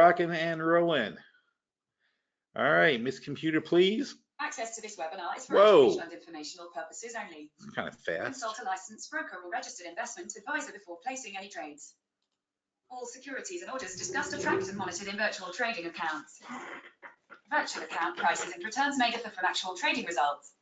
rocking and rolling. All right, Miss Computer, please. Access to this webinar is for educational and informational purposes only. It's kind of fast. Consult a licensed broker or registered investment advisor before placing any trades. All securities and orders discussed are tracked and monitored in virtual trading accounts. Virtual account prices and returns may differ from actual trading results.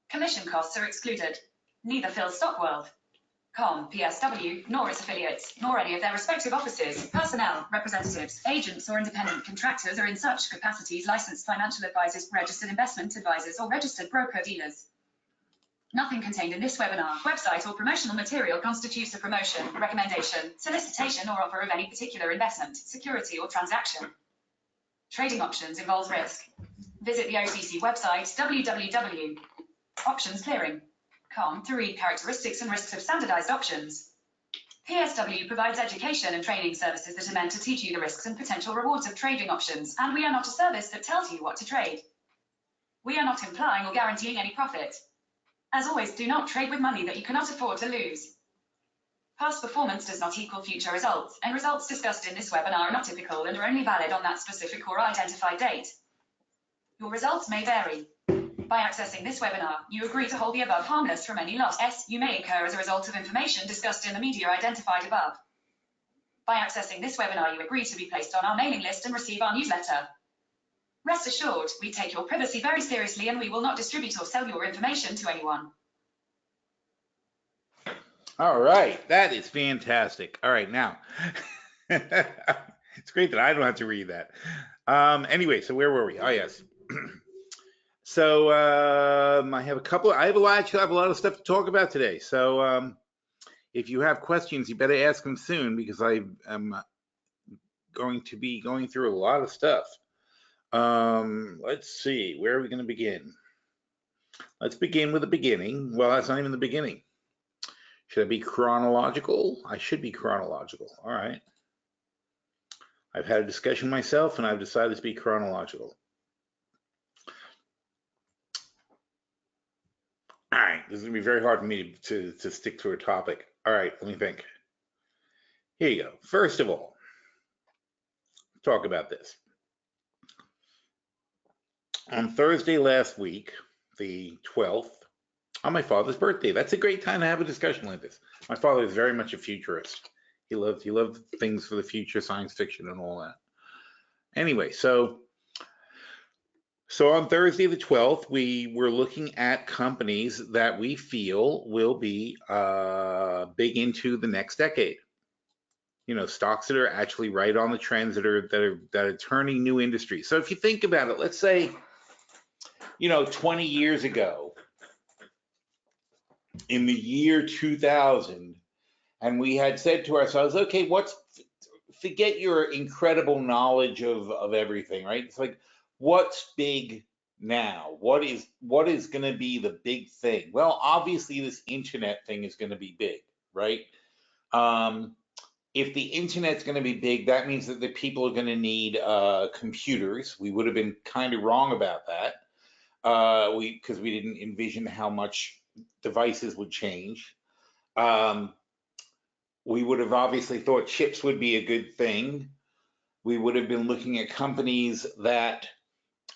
Commission costs are excluded. Neither Phil Stockwell.com, PSW, nor its affiliates, nor any of their respective offices, personnel, representatives, agents, or independent contractors are in such capacities licensed financial advisors, registered investment advisors, or registered broker-dealers. Nothing contained in this webinar, website, or promotional material constitutes a promotion, recommendation, solicitation, or offer of any particular investment, security, or transaction. Trading options involves risk. Visit the OCC website, www.optionsclearing.com, to read characteristics and risks of standardized options. PSW provides education and training services that are meant to teach you the risks and potential rewards of trading options, and we are not a service that tells you what to trade. We are not implying or guaranteeing any profit. As always, do not trade with money that you cannot afford to lose. Past performance does not equal future results, and results discussed in this webinar are not typical and are only valid on that specific or identified date. Your results may vary. By accessing this webinar, you agree to hold the above harmless from any loss you may incur as a result of information discussed in the media identified above. By accessing this webinar, you agree to be placed on our mailing list and receive our newsletter. Rest assured, we take your privacy very seriously and we will not distribute or sell your information to anyone. All right, that is fantastic. All right, now, it's great that I don't have to read that. Anyway, so where were we? Oh, yes. So I have a lot of stuff to talk about today. So if you have questions, you better ask them soon because I am going to be going through a lot of stuff. Let's see, where are we going to begin? Let's begin with the beginning. Well, that's not even the beginning. Should I be chronological? I should be chronological. All right. I've had a discussion myself and I've decided to be chronological. All right, this is going to be very hard for me to stick to a topic. All right, let me think. Here you go. First of all, talk about this. On Thursday last week, the 12th, on my father's birthday. That's a great time to have a discussion like this. My father is very much a futurist. He loved things for the future, science fiction and all that. Anyway, so on Thursday the 12th, we were looking at companies that we feel will be big into the next decade. You know, stocks that are actually right on the trends that are turning new industries. So if you think about it, let's say, 20 years ago, in the year 2000, and we had said to ourselves, okay, forget your incredible knowledge of everything, right? It's like, what's big now? What is going to be the big thing? Well, obviously this internet thing is going to be big, right? If the internet's going to be big, that means that the people are going to need computers. We would have been kind of wrong about that because we didn't envision how much devices would change. We would have obviously thought chips would be a good thing. We would have been looking at companies that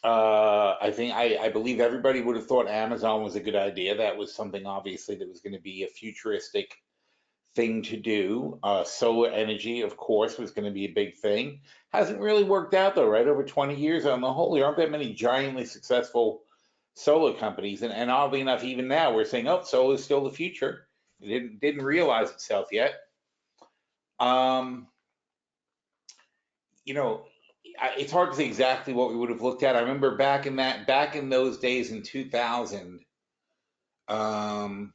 I believe everybody would have thought Amazon was a good idea. That was something obviously that was going to be a futuristic thing to do. Solar energy, of course, was going to be a big thing. Hasn't really worked out though, right? Over 20 years on the whole, there aren't that many giantly successful solar companies, and oddly enough, even now we're saying, oh, solar is still the future. It didn't realize itself yet. It's hard to say exactly what we would have looked at. I remember back in those days in 2000. So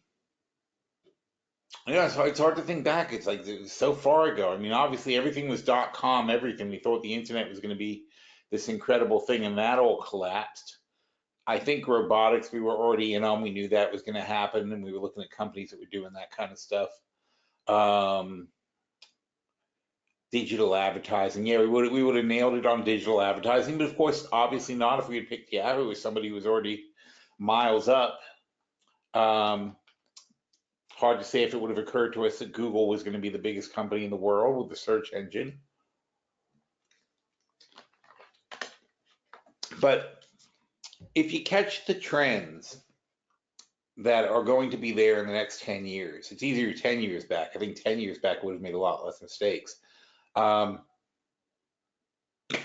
it's hard to think back. It's like it was so far ago. I mean, obviously everything was .com. Everything. We thought the internet was going to be this incredible thing, and that all collapsed. I think robotics we were already in on. We knew that was going to happen, and we were looking at companies that were doing that kind of stuff. Digital advertising, yeah, we would have nailed it on digital advertising, but of course, obviously not if we had picked Yahoo as somebody who was already miles up. Hard to say if it would have occurred to us that Google was going to be the biggest company in the world with the search engine. But if you catch the trends that are going to be there in the next 10 years, it's easier 10 years back. I think 10 years back would have made a lot less mistakes. I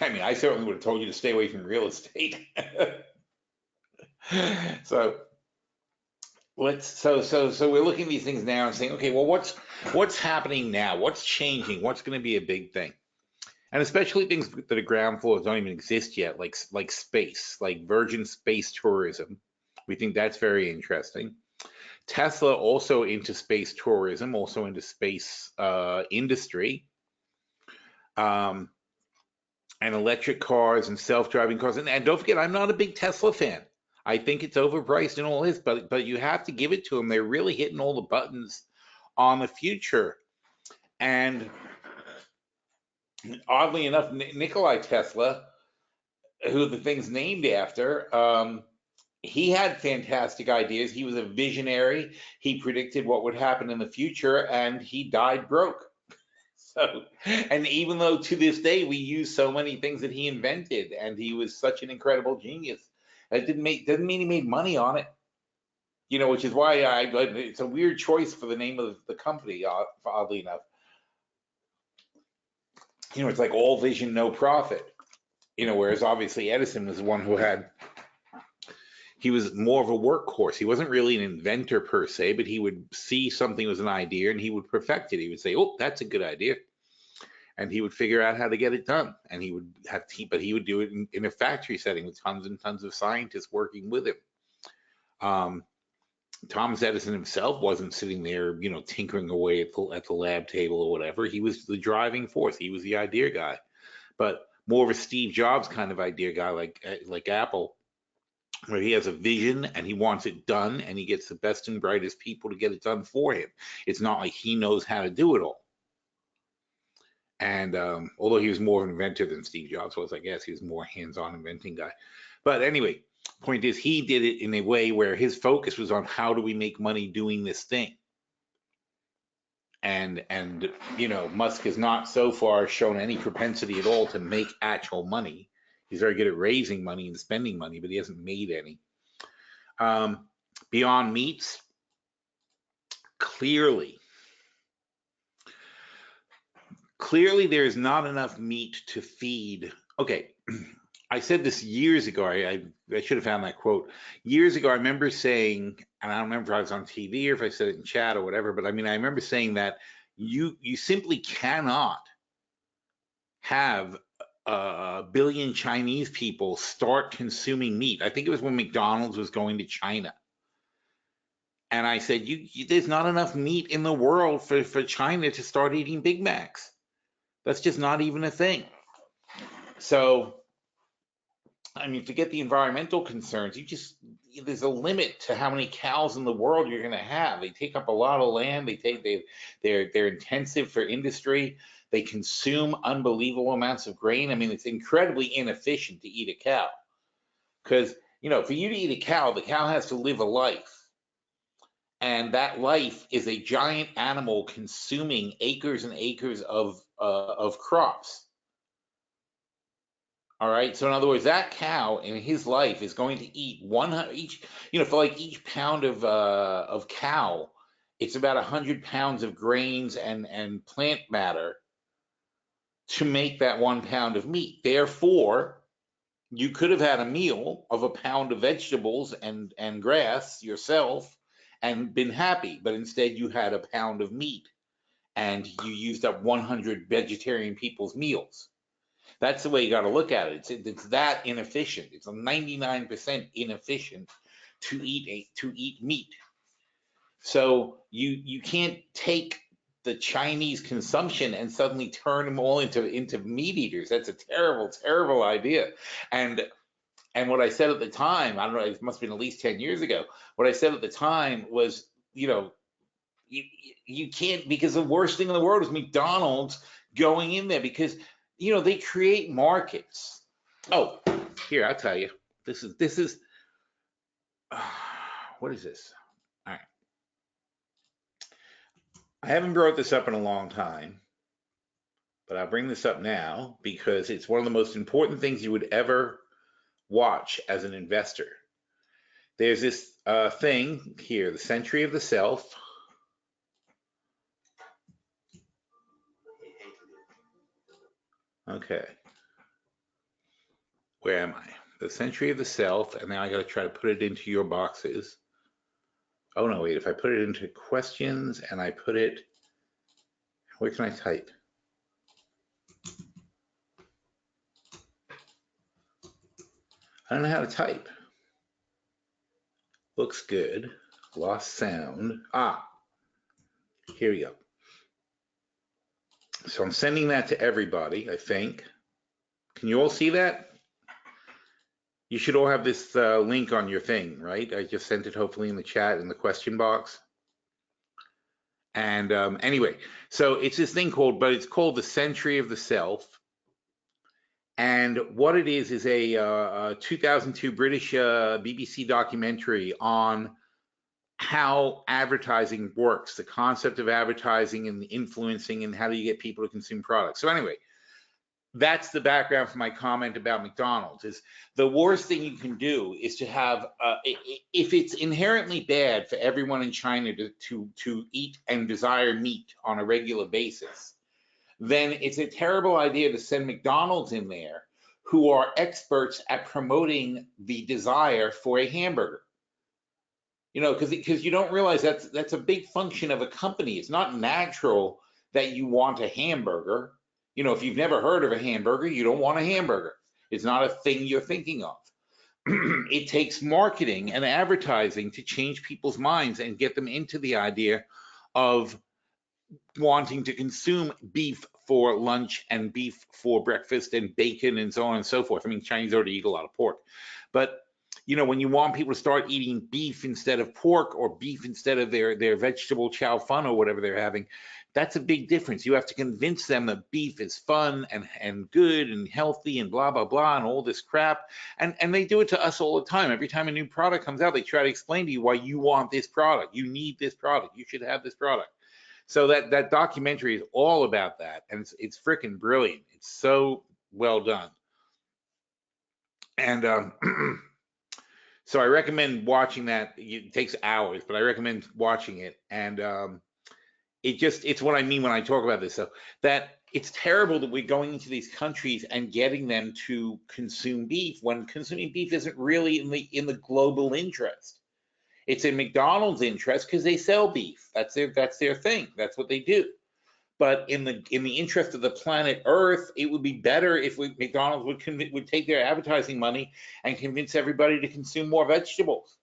mean, I certainly would have told you to stay away from real estate. So so we're looking at these things now and saying, okay, well, what's happening now? What's changing? What's going to be a big thing? And especially things that are ground floors don't even exist yet, like space, like Virgin space tourism. We think that's very interesting. Tesla also into space tourism, also into space industry, and electric cars and self-driving cars. And don't forget, I'm not a big Tesla fan. I think it's overpriced and all this, but you have to give it to them. They're really hitting all the buttons on the future. And oddly enough, Nikolai Tesla, who the thing's named after, he had fantastic ideas. He was a visionary. He predicted what would happen in the future, and he died broke. So, and even though to this day we use so many things that he invented, and he was such an incredible genius, it doesn't mean he made money on it. You know, which is why it's a weird choice for the name of the company, oddly enough. You know, it's like all vision, no profit. You know, whereas obviously Edison was the one who he was more of a workhorse. He wasn't really an inventor per se, but he would see something was an idea and he would perfect it. He would say, "Oh, that's a good idea," and he would figure out how to get it done. And he would but he would do it in a factory setting with tons and tons of scientists working with him. Thomas Edison himself wasn't sitting there, you know, tinkering away at the lab table or whatever. He was the driving force. He was the idea guy, but more of a Steve Jobs kind of idea guy, like Apple, where he has a vision and he wants it done, and he gets the best and brightest people to get it done for him. It's not like he knows how to do it all. And although he was more of an inventor than Steve Jobs was, I guess he was more hands-on inventing guy. But anyway, point is, he did it in a way where his focus was on how do we make money doing this thing. And you know, Musk has not so far shown any propensity at all to make actual money. He's very good at raising money and spending money, but he hasn't made any. Beyond Meats, clearly there is not enough meat to feed. Okay, I said this years ago. I should have found that quote. Years ago, I remember saying, and I don't remember if I was on TV or if I said it in chat or whatever, but I mean, I remember saying that you simply cannot have a billion Chinese people start consuming meat. I think it was when McDonald's was going to China. And I said, there's not enough meat in the world for China to start eating Big Macs. That's just not even a thing. So, I mean, forget the environmental concerns. There's a limit to how many cows in the world you're going to have. They take up a lot of land. They're intensive for industry. They consume unbelievable amounts of grain. I mean, it's incredibly inefficient to eat a cow. Because, you know, for you to eat a cow, the cow has to live a life. And that life is a giant animal consuming acres and acres of crops. All right. So in other words, that cow in his life is going to eat 100 each. You know, for like each pound of cow, it's about 100 pounds of grains and plant matter to make that 1 pound of meat. Therefore, you could have had a meal of a pound of vegetables and grass yourself and been happy, but instead you had a pound of meat and you used up 100 vegetarian people's meals. That's the way you got to look at it. It's that inefficient. It's a 99% inefficient to eat meat. So you can't take the Chinese consumption and suddenly turn them all into meat eaters. That's a terrible, terrible idea. And what I said at the time, I don't know, it must have been at least 10 years ago. What I said at the time was, you know, you can't, because the worst thing in the world is McDonald's going in there, because, you know, they create markets. Oh, here, I'll tell you. This is what is this? All right. I haven't brought this up in a long time, but I'll bring this up now because it's one of the most important things you would ever watch as an investor. There's this thing here, the century of the self. Okay. Where am I? The century of the self, and now I got to try to put it into your boxes. Oh no, wait, if I put it into questions and I put it, where can I type? I don't know how to type. Looks good. Lost sound. Ah, here we go. So I'm sending that to everybody, I think. Can you all see that? You should all have this link on your thing, right? I just sent it hopefully in the chat in the question box. And anyway, so it's this thing called, but it's called the Century of the Self. And what it is a 2002 British BBC documentary on how advertising works, the concept of advertising and the influencing and how do you get people to consume products. So anyway, that's the background for my comment about McDonald's. Is the worst thing you can do is to have, if it's inherently bad for everyone in China to eat and desire meat on a regular basis, then it's a terrible idea to send McDonald's in there, who are experts at promoting the desire for a hamburger. You know, because you don't realize that's a big function of a company. It's not natural that you want a hamburger. You know, if you've never heard of a hamburger, you don't want a hamburger. It's not a thing you're thinking of. It takes marketing and advertising to change people's minds and get them into the idea of wanting to consume beef for lunch and beef for breakfast and bacon and so on and so forth. I mean, Chinese already eat a lot of pork, but you know, when you want people to start eating beef instead of pork or beef instead of their vegetable chow fun or whatever they're having, that's a big difference. You have to convince them that beef is fun and good and healthy and blah, blah, blah, and all this crap. And they do it to us all the time. Every time a new product comes out, they try to explain to you why you want this product. You need this product. You should have this product. So that documentary is all about that, and it's freaking brilliant. It's so well done. And so I recommend watching that. It takes hours, but I recommend watching it. And it's what I mean when I talk about this. So that it's terrible that we're going into these countries and getting them to consume beef when consuming beef isn't really in the global interest. It's in McDonald's interest because they sell beef. That's their thing. That's what they do. But in the interest of the planet Earth, it would be better if McDonald's would take their advertising money and convince everybody to consume more vegetables.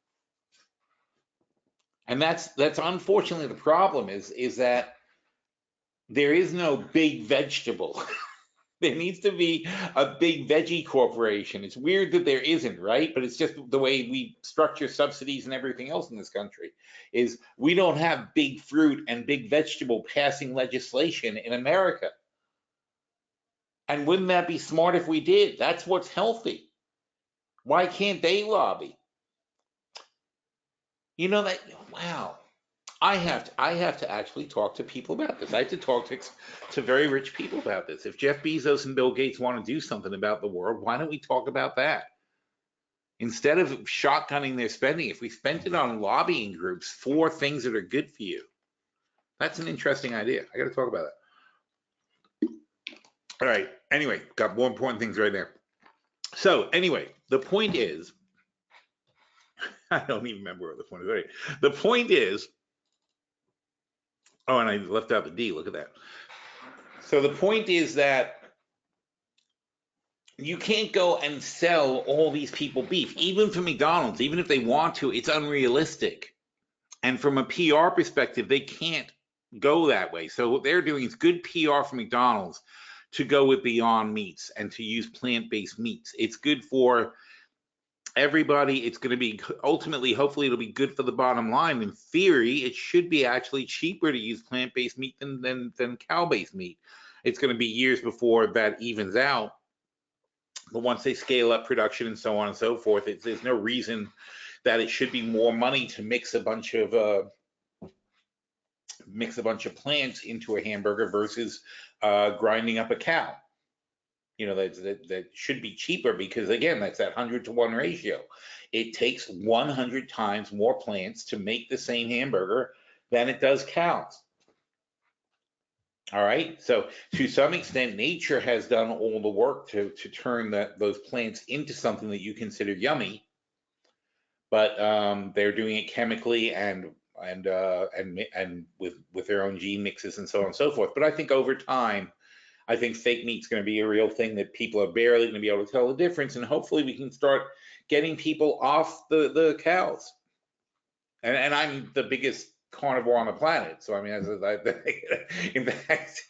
And that's unfortunately the problem is that there is no big vegetable. There needs to be a big veggie corporation. It's weird that there isn't, right? But it's just the way we structure subsidies and everything else in this country is we don't have big fruit and big vegetable passing legislation in America. And wouldn't that be smart if we did? That's what's healthy. Why can't they lobby? You know that, wow. I have to actually talk to people about this. I have to talk to very rich people about this. If Jeff Bezos and Bill Gates want to do something about the world, why don't we talk about that? Instead of shotgunning their spending, if we spent it on lobbying groups for things that are good for you, that's an interesting idea. I got to talk about that. All right. Anyway, got more important things right there. So anyway, the point is, I don't even remember what the point is. Right. The point is, oh, and I left out the D. Look at that. So the point is that you can't go and sell all these people beef, even for McDonald's, even if they want to, it's unrealistic. And from a PR perspective, they can't go that way. So what they're doing is good PR for McDonald's to go with Beyond Meats and to use plant-based meats. It's good for everybody. It's going to be ultimately, hopefully, it'll be good for the bottom line. In theory, it should be actually cheaper to use plant-based meat than cow-based meat. It's going to be years before that evens out. But once they scale up production and so on and so forth, there's no reason that it should be more money to mix a bunch of plants into a hamburger versus grinding up a cow. You know, that should be cheaper because again, that's that 100-to-1 ratio. It takes 100 times more plants to make the same hamburger than it does cows. All right. So to some extent, nature has done all the work to turn those plants into something that you consider yummy, but they're doing it chemically and with their own gene mixes and so on and so forth. But I think over time, I think fake meat's going to be a real thing that people are barely going to be able to tell the difference, and hopefully we can start getting people off the cows. And I'm the biggest carnivore on the planet, so I mean, in fact,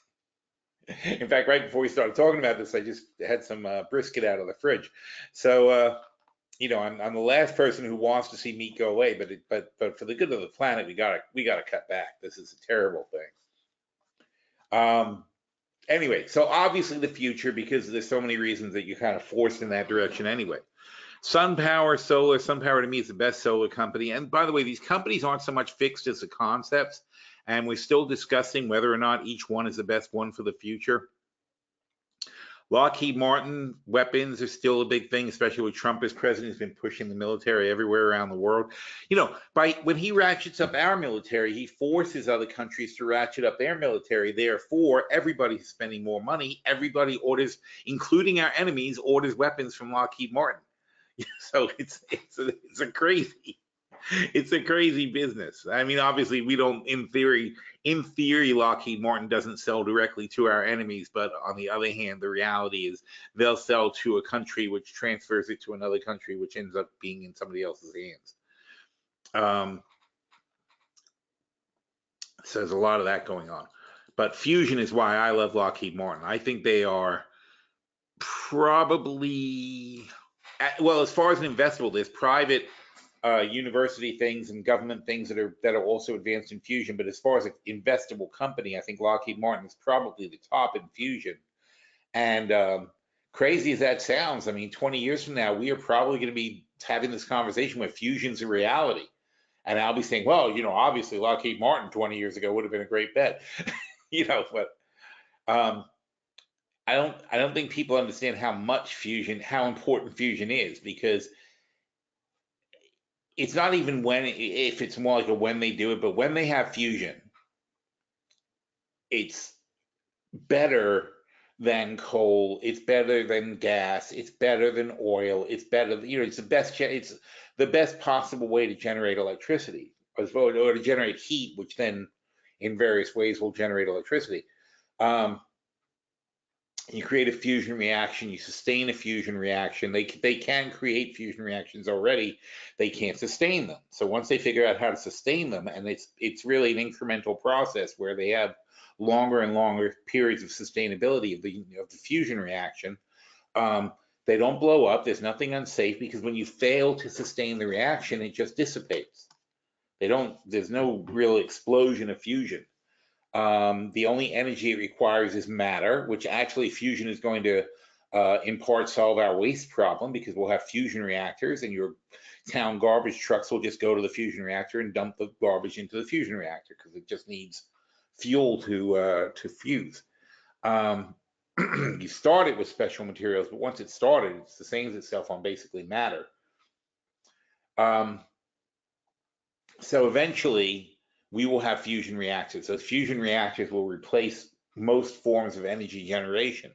right before we started talking about this, I just had some brisket out of the fridge. So, you know, I'm the last person who wants to see meat go away, but for the good of the planet, we gotta cut back. This is a terrible thing. Anyway, so obviously the future, because there's so many reasons that you're kind of forced in that direction anyway. SunPower Solar, SunPower to me is the best solar company. And by the way, these companies aren't so much fixed as the concepts, and we're still discussing whether or not each one is the best one for the future. Lockheed Martin weapons are still a big thing, especially with Trump as president. He's been pushing the military everywhere around the world. You know, when he ratchets up our military, he forces other countries to ratchet up their military. Therefore, everybody's spending more money. Everybody orders, including our enemies, orders weapons from Lockheed Martin. So it's a crazy it's a crazy business. I mean, obviously, we don't, in theory, Lockheed Martin doesn't sell directly to our enemies, but on the other hand, the reality is they'll sell to a country which transfers it to another country, which ends up being in somebody else's hands. So there's a lot of that going on. But fusion is why I love Lockheed Martin. I think they are probably, well, as far as an investable, there's private university things and government things that are also advanced in fusion. But as far as an investable company, I think Lockheed Martin is probably the top in fusion. And crazy as that sounds, I mean, 20 years from now, we are probably going to be having this conversation where fusion's a reality. And I'll be saying, well, you know, obviously Lockheed Martin 20 years ago would have been a great bet, you know, but I don't think people understand how important fusion is, because it's not even if it's more like a when they do it, but when they have fusion, it's better than coal, it's better than gas, it's better than oil, it's better, you know, it's the best possible way to generate electricity, or to generate heat, which then in various ways will generate electricity. You create a fusion reaction, you sustain a fusion reaction. They can create fusion reactions already, they can't sustain them. So once they figure out how to sustain them, and it's really an incremental process where they have longer and longer periods of sustainability of the fusion reaction, they don't blow up. There's nothing unsafe, because when you fail to sustain the reaction, it just dissipates. There's no real explosion of fusion. The only energy it requires is matter, which actually fusion is going to in part solve our waste problem, because we'll have fusion reactors and your town garbage trucks will just go to the fusion reactor and dump the garbage into the fusion reactor, because it just needs fuel to fuse. You start it with special materials, but once it's started, it sustains itself on basically matter. So eventually we will have fusion reactors. Those fusion reactors will replace most forms of energy generation.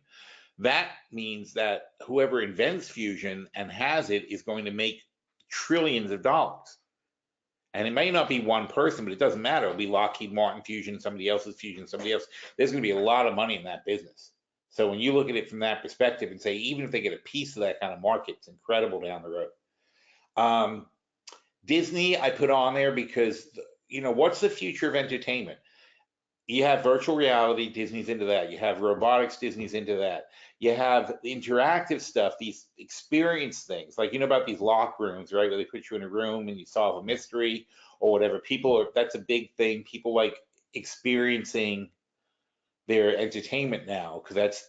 That means that whoever invents fusion and has it is going to make trillions of dollars. And it may not be one person, but it doesn't matter. It'll be Lockheed Martin fusion, somebody else's fusion, somebody else. There's going to be a lot of money in that business. So when you look at it from that perspective and say, even if they get a piece of that kind of market, it's incredible down the road. Disney, I put on there because, you know, what's the future of entertainment? You have virtual reality, Disney's into that. You have robotics, Disney's into that. You have interactive stuff, these experience things, like, you know, about these lock rooms, right? Where they put you in a room and you solve a mystery or whatever. That's a big thing. People like experiencing their entertainment now, because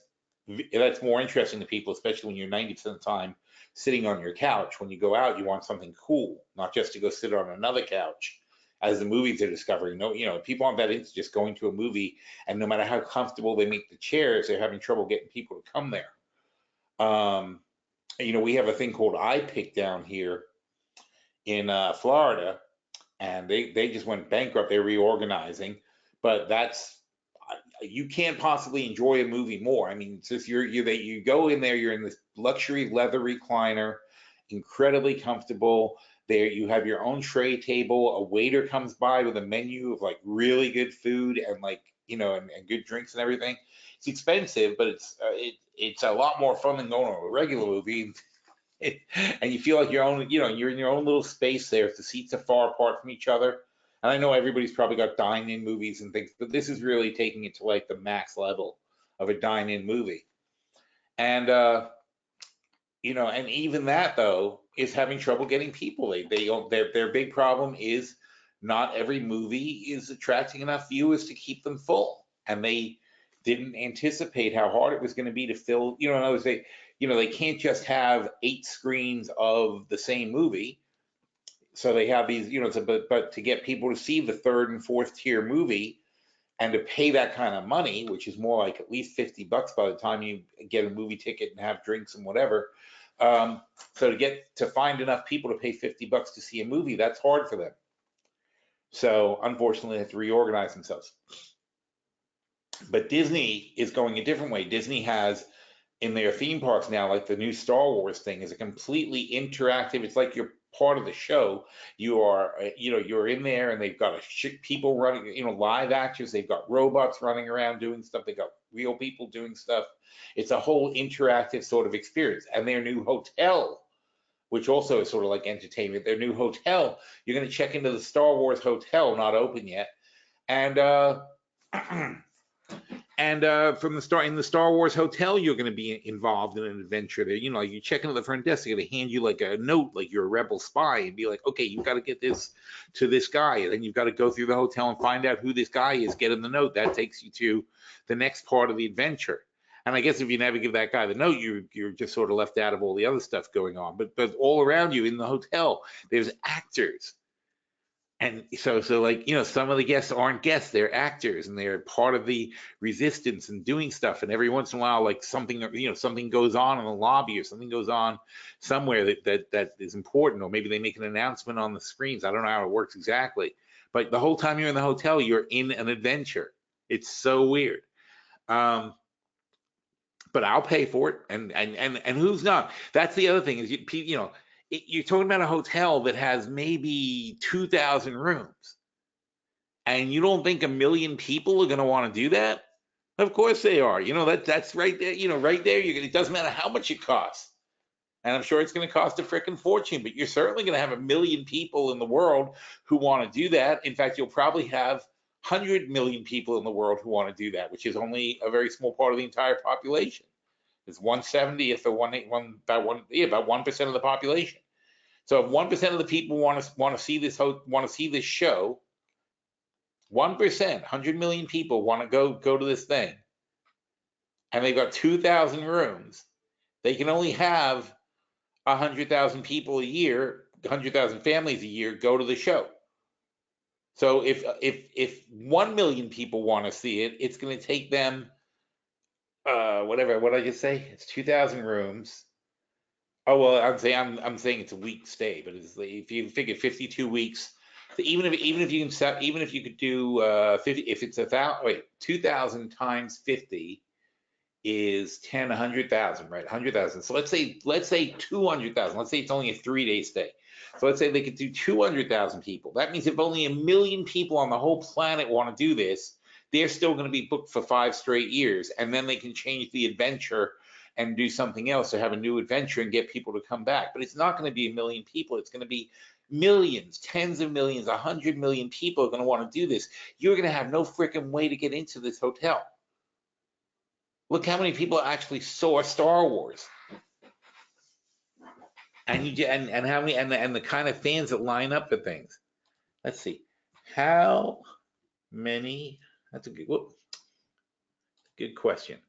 that's more interesting to people, especially when you're 90% of the time sitting on your couch. When you go out, you want something cool, not just to go sit on another couch, as the movies are discovering. No, you know, people aren't that into just going to a movie, and no matter how comfortable they make the chairs, they're having trouble getting people to come there. We have a thing called iPick down here in Florida, and they just went bankrupt. They're reorganizing, but you can't possibly enjoy a movie more. I mean, it's just you go in there, you're in this luxury leather recliner, incredibly comfortable. There you have your own tray table. A waiter comes by with a menu of like really good food and like and good drinks and everything. It's expensive, but it's a lot more fun than going to a regular movie. And you feel like you're in your own little space there. If the seats are far apart from each other. And I know everybody's probably got dine-in movies and things, but this is really taking it to like the max level of a dine-in movie. And and even that though is having trouble getting people. Their big problem is not every movie is attracting enough viewers to keep them full, and they didn't anticipate how hard it was going to be to fill. In other words, they can't just have 8 screens of the same movie. So they have these, but to get people to see the 3rd and 4th tier movie and to pay that kind of money, which is more like at least $50 by the time you get a movie ticket and have drinks and whatever. So to find enough people to pay $50 to see a movie, that's hard for them. So unfortunately, they have to reorganize themselves. But Disney is going a different way. Disney has in their theme parks now, like the new Star Wars thing is a completely interactive. It's like you're part of the show. You're in there, and they've got people running, live actors. They've got robots running around doing stuff. They've got real people doing stuff. It's a whole interactive sort of experience. And their new hotel, which also is sort of like entertainment, their new hotel, you're going to check into the Star Wars hotel, not open yet, and from in the Star Wars hotel, you're going to be involved in an adventure there. You check into the front desk, they're going to hand you like a note, like you're a rebel spy, and be like, okay, you've got to get this to this guy. And then you've got to go through the hotel and find out who this guy is, get him the note. That takes you to the next part of the adventure. And I guess if you never give that guy the note, you're just sort of left out of all the other stuff going on. But all around you in the hotel, there's actors. And so like, some of the guests aren't guests, they're actors, and they're part of the resistance and doing stuff. And every once in a while, like something goes on in the lobby, or something goes on somewhere that is important, or maybe they make an announcement on the screens. I don't know how it works exactly, but the whole time you're in the hotel, you're in an adventure. It's so weird. But I'll pay for it, and who's not? That's the other thing is you're talking about a hotel that has maybe 2,000 rooms, and you don't think 1 million people are going to want to do that? Of course they are. That's right there. Right there, it doesn't matter how much it costs, and I'm sure it's going to cost a freaking fortune. But you're certainly going to have 1 million people in the world who want to do that. In fact, you'll probably have 100 million people in the world who want to do that, which is only a very small part of the entire population. It's 1/70th or about 1% of the population. So if 1% of the people want to see this show, 1%, 100 million people want to go to this thing, and they've got 2,000 rooms, they can only have 100,000 people a year, 100,000 families a year go to the show. So if 1 million people want to see it, it's going to take them what did I just say? It's 2,000 rooms. Oh well, I'm saying it's a week stay, but it's if you figure 52 weeks, so even if you could do 50, if it's 2,000 times 50 is 10, 100,000, right? 100,000. So let's say 200,000. Let's say it's only a 3-day stay. So let's say they could do 200,000 people. That means if only 1 million people on the whole planet want to do this, they're still going to be booked for 5 straight years, and then they can change the adventure and do something else, or have a new adventure and get people to come back. But it's not going to be 1 million people. It's going to be millions, tens of millions, 100 million people are going to want to do this. You're going to have no freaking way to get into this hotel. Look how many people actually saw Star Wars, and how many, and the kind of fans that line up for things. Let's see, how many? That's a good question.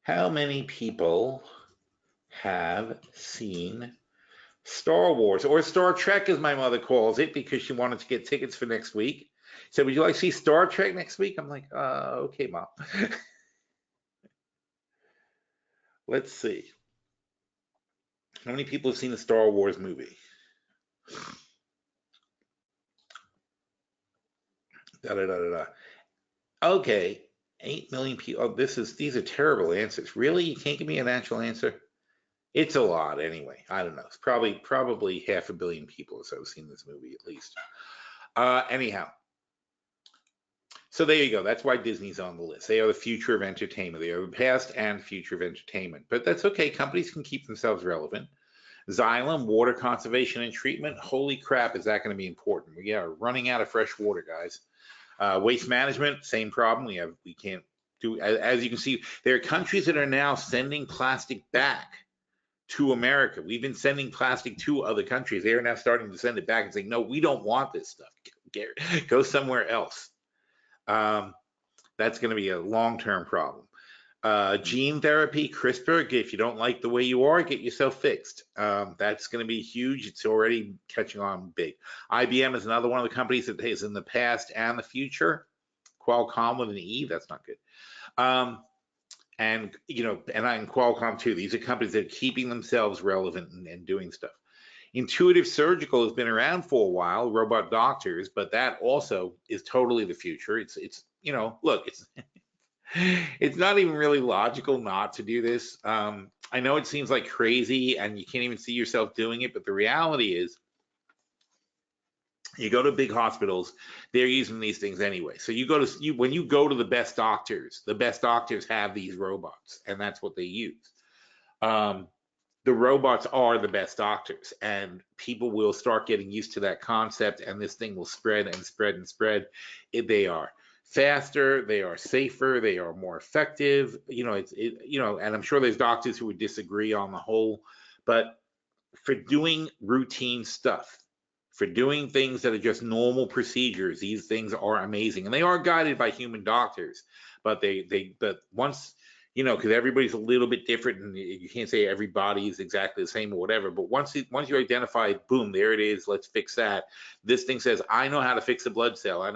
How many people have seen Star Wars, or Star Trek, as my mother calls it, because she wanted to get tickets for next week? So, would you like to see Star Trek next week? I'm like, okay, Mom. Let's see. How many people have seen the Star Wars movie? Da, da, da, da, da. Okay, 8 million people. Oh, these are terrible answers. Really? You can't give me an actual answer? It's a lot anyway. I don't know. It's probably 500 million people or so have seen this movie at least. Anyhow, so there you go. That's why Disney's on the list. They are the future of entertainment. They are the past and future of entertainment. But that's okay. Companies can keep themselves relevant. Xylem, water conservation and treatment. Holy crap, is that going to be important? We are running out of fresh water, guys. Waste management, same problem. We can't do, as you can see, there are countries that are now sending plastic back to America. We've been sending plastic to other countries. They are now starting to send it back and saying, no, we don't want this stuff. Go somewhere else. That's going to be a long-term problem. Gene therapy, CRISPR, if you don't like the way you are, get yourself fixed. That's going to be huge. It's already catching on big. IBM is another one of the companies that is in the past and the future. Qualcomm with an E, that's not good. And Qualcomm too. These are companies that are keeping themselves relevant and doing stuff. Intuitive Surgical has been around for a while, robot doctors, but that also is totally the future. It's look, it's not even really logical not to do this. I know it seems like crazy and you can't even see yourself doing it, but the reality is you go to big hospitals, they're using these things anyway. So when you go to the best doctors have these robots and that's what they use. The robots are the best doctors and people will start getting used to that concept and this thing will spread and spread and spread. They are faster, they are safer, they are more effective. And I'm sure there's doctors who would disagree on the whole, but for doing routine stuff, for doing things that are just normal procedures, these things are amazing, and they are guided by human doctors. But but once because everybody's a little bit different, and you can't say everybody is exactly the same or whatever. But once you identify, boom, there it is. Let's fix that. This thing says, I know how to fix a blood cell. A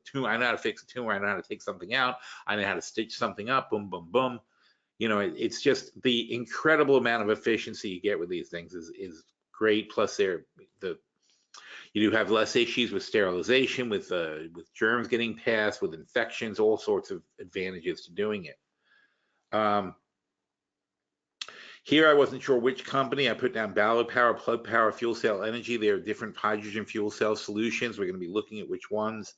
tumor. I know how to fix a tumor. I know how to take something out. I know how to stitch something up. Boom, boom, boom. It's just the incredible amount of efficiency you get with these things is great. Plus, you do have less issues with sterilization, with germs getting past, with infections, all sorts of advantages to doing it. Here I wasn't sure which company. I put down Ballard Power, Plug Power, Fuel Cell Energy. There are different hydrogen fuel cell solutions. We're going to be looking at which ones.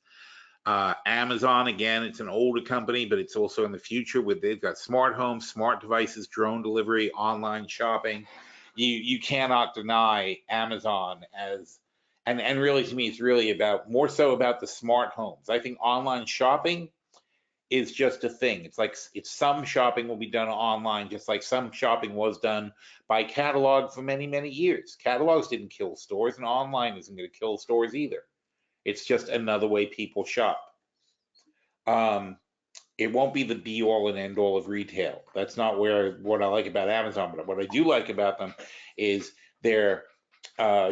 Amazon, again, it's an older company, but it's also in the future. They've got smart homes, smart devices, drone delivery, online shopping. You cannot deny Amazon and really to me it's really more so about the smart homes. I think online shopping is just a thing. It's some shopping will be done online, just like some shopping was done by catalog for many, many years. Catalogs didn't kill stores, and online isn't going to kill stores either. It's just another way people shop. It won't be the be all and end all of retail. That's not what I like about Amazon, but what I do like about them is their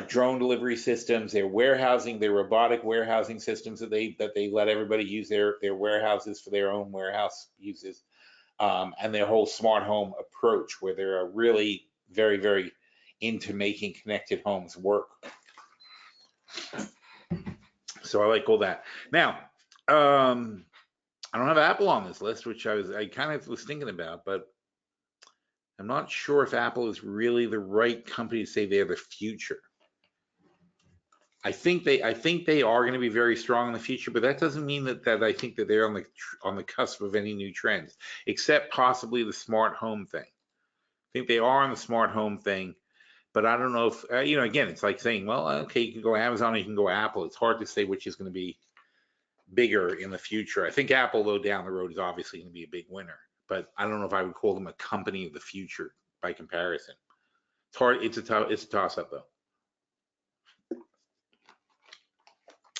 drone delivery systems, their warehousing, their robotic warehousing systems that they let everybody use their warehouses for their own warehouse uses, and their whole smart home approach, where they're really very, very into making connected homes work. So I like all that. Now, I don't have Apple on this list, which I kind of was thinking about, but I'm not sure if Apple is really the right company to say they're the future. I think they are going to be very strong in the future, but that doesn't mean that I think that they're on the cusp of any new trends, except possibly the smart home thing. I think they are on the smart home thing, but I don't know if again, it's like saying, well, okay, you can go Amazon or you can go Apple. It's hard to say which is going to be bigger in the future. I think Apple, though, down the road is obviously going to be a big winner, but I don't know if I would call them a company of the future by comparison. It's hard. It's a toss up though.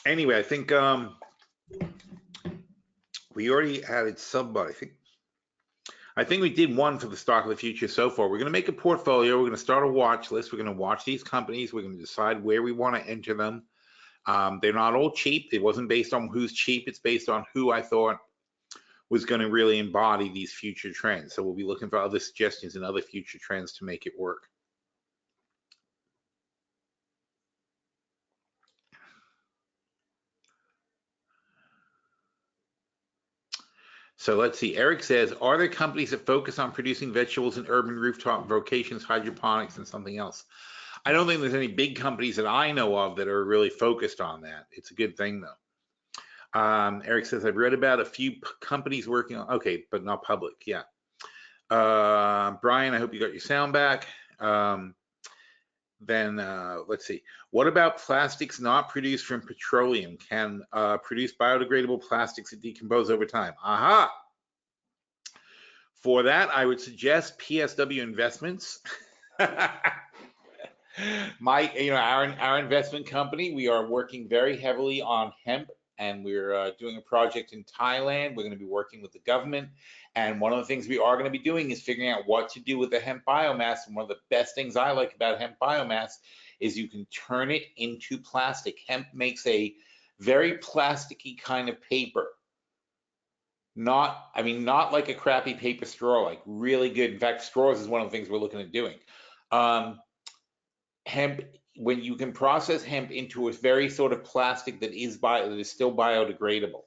Anyway, I think we already added somebody. I think we did one for the stock of the future so far. We're going to make a portfolio. We're going to start a watch list. We're going to watch these companies. We're going to decide where we want to enter them. They're not all cheap. It wasn't based on who's cheap. It's based on who I thought was going to really embody these future trends. So we'll be looking for other suggestions and other future trends to make it work. So let's see. Eric says, are there companies that focus on producing vegetables in urban rooftop vocations, hydroponics, and something else? I don't think there's any big companies that I know of that are really focused on that. It's a good thing, though. Eric says, I've read about a few companies working on, okay, but not public. Yeah. Brian, I hope you got your sound back. Then let's see. What about plastics not produced from petroleum? Can produce biodegradable plastics that decompose over time? Aha! For that, I would suggest PSW Investments. Our investment company, we are working very heavily on hemp, and we're doing a project in Thailand. We're going to be working with the government, and one of the things we are going to be doing is figuring out what to do with the hemp biomass. And one of the best things I like about hemp biomass is you can turn it into plastic. Hemp makes a very plasticky kind of paper. Not like a crappy paper straw, like really good. In fact, straws is one of the things we're looking at doing. Hemp, when you can process hemp into a very sort of plastic that is still biodegradable,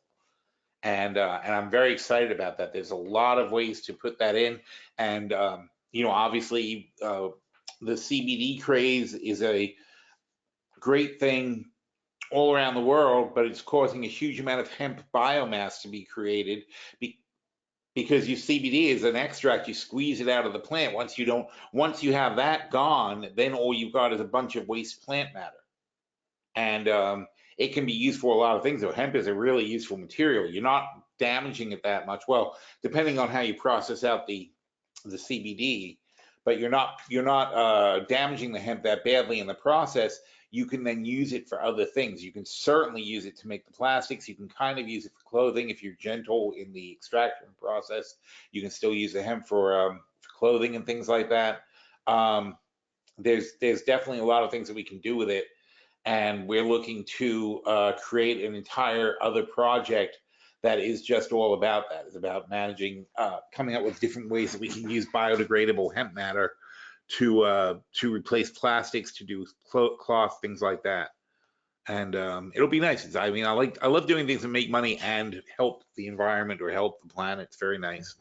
and I'm very excited about that. There's a lot of ways to put that in, and obviously the CBD craze is a great thing all around the world, but it's causing a huge amount of hemp biomass to be created because your CBD is an extract. You squeeze it out of the plant. Once you have that gone, then all you've got is a bunch of waste plant matter. And it can be used for a lot of things. So hemp is a really useful material. You're not damaging it that much. Well, depending on how you process out the CBD, but you're not damaging the hemp that badly in the process. You can then use it for other things. You can certainly use it to make the plastics. You can kind of use it for clothing if you're gentle in the extraction process. You can still use the hemp for clothing and things like that. There's definitely a lot of things that we can do with it, and we're looking to create an entire other project that is just all about that. It's about managing, coming up with different ways that we can use biodegradable hemp matter to replace plastics, to do cloth, things like that. And it'll be nice. I love doing things that make money and help the environment or help the planet. It's very nice.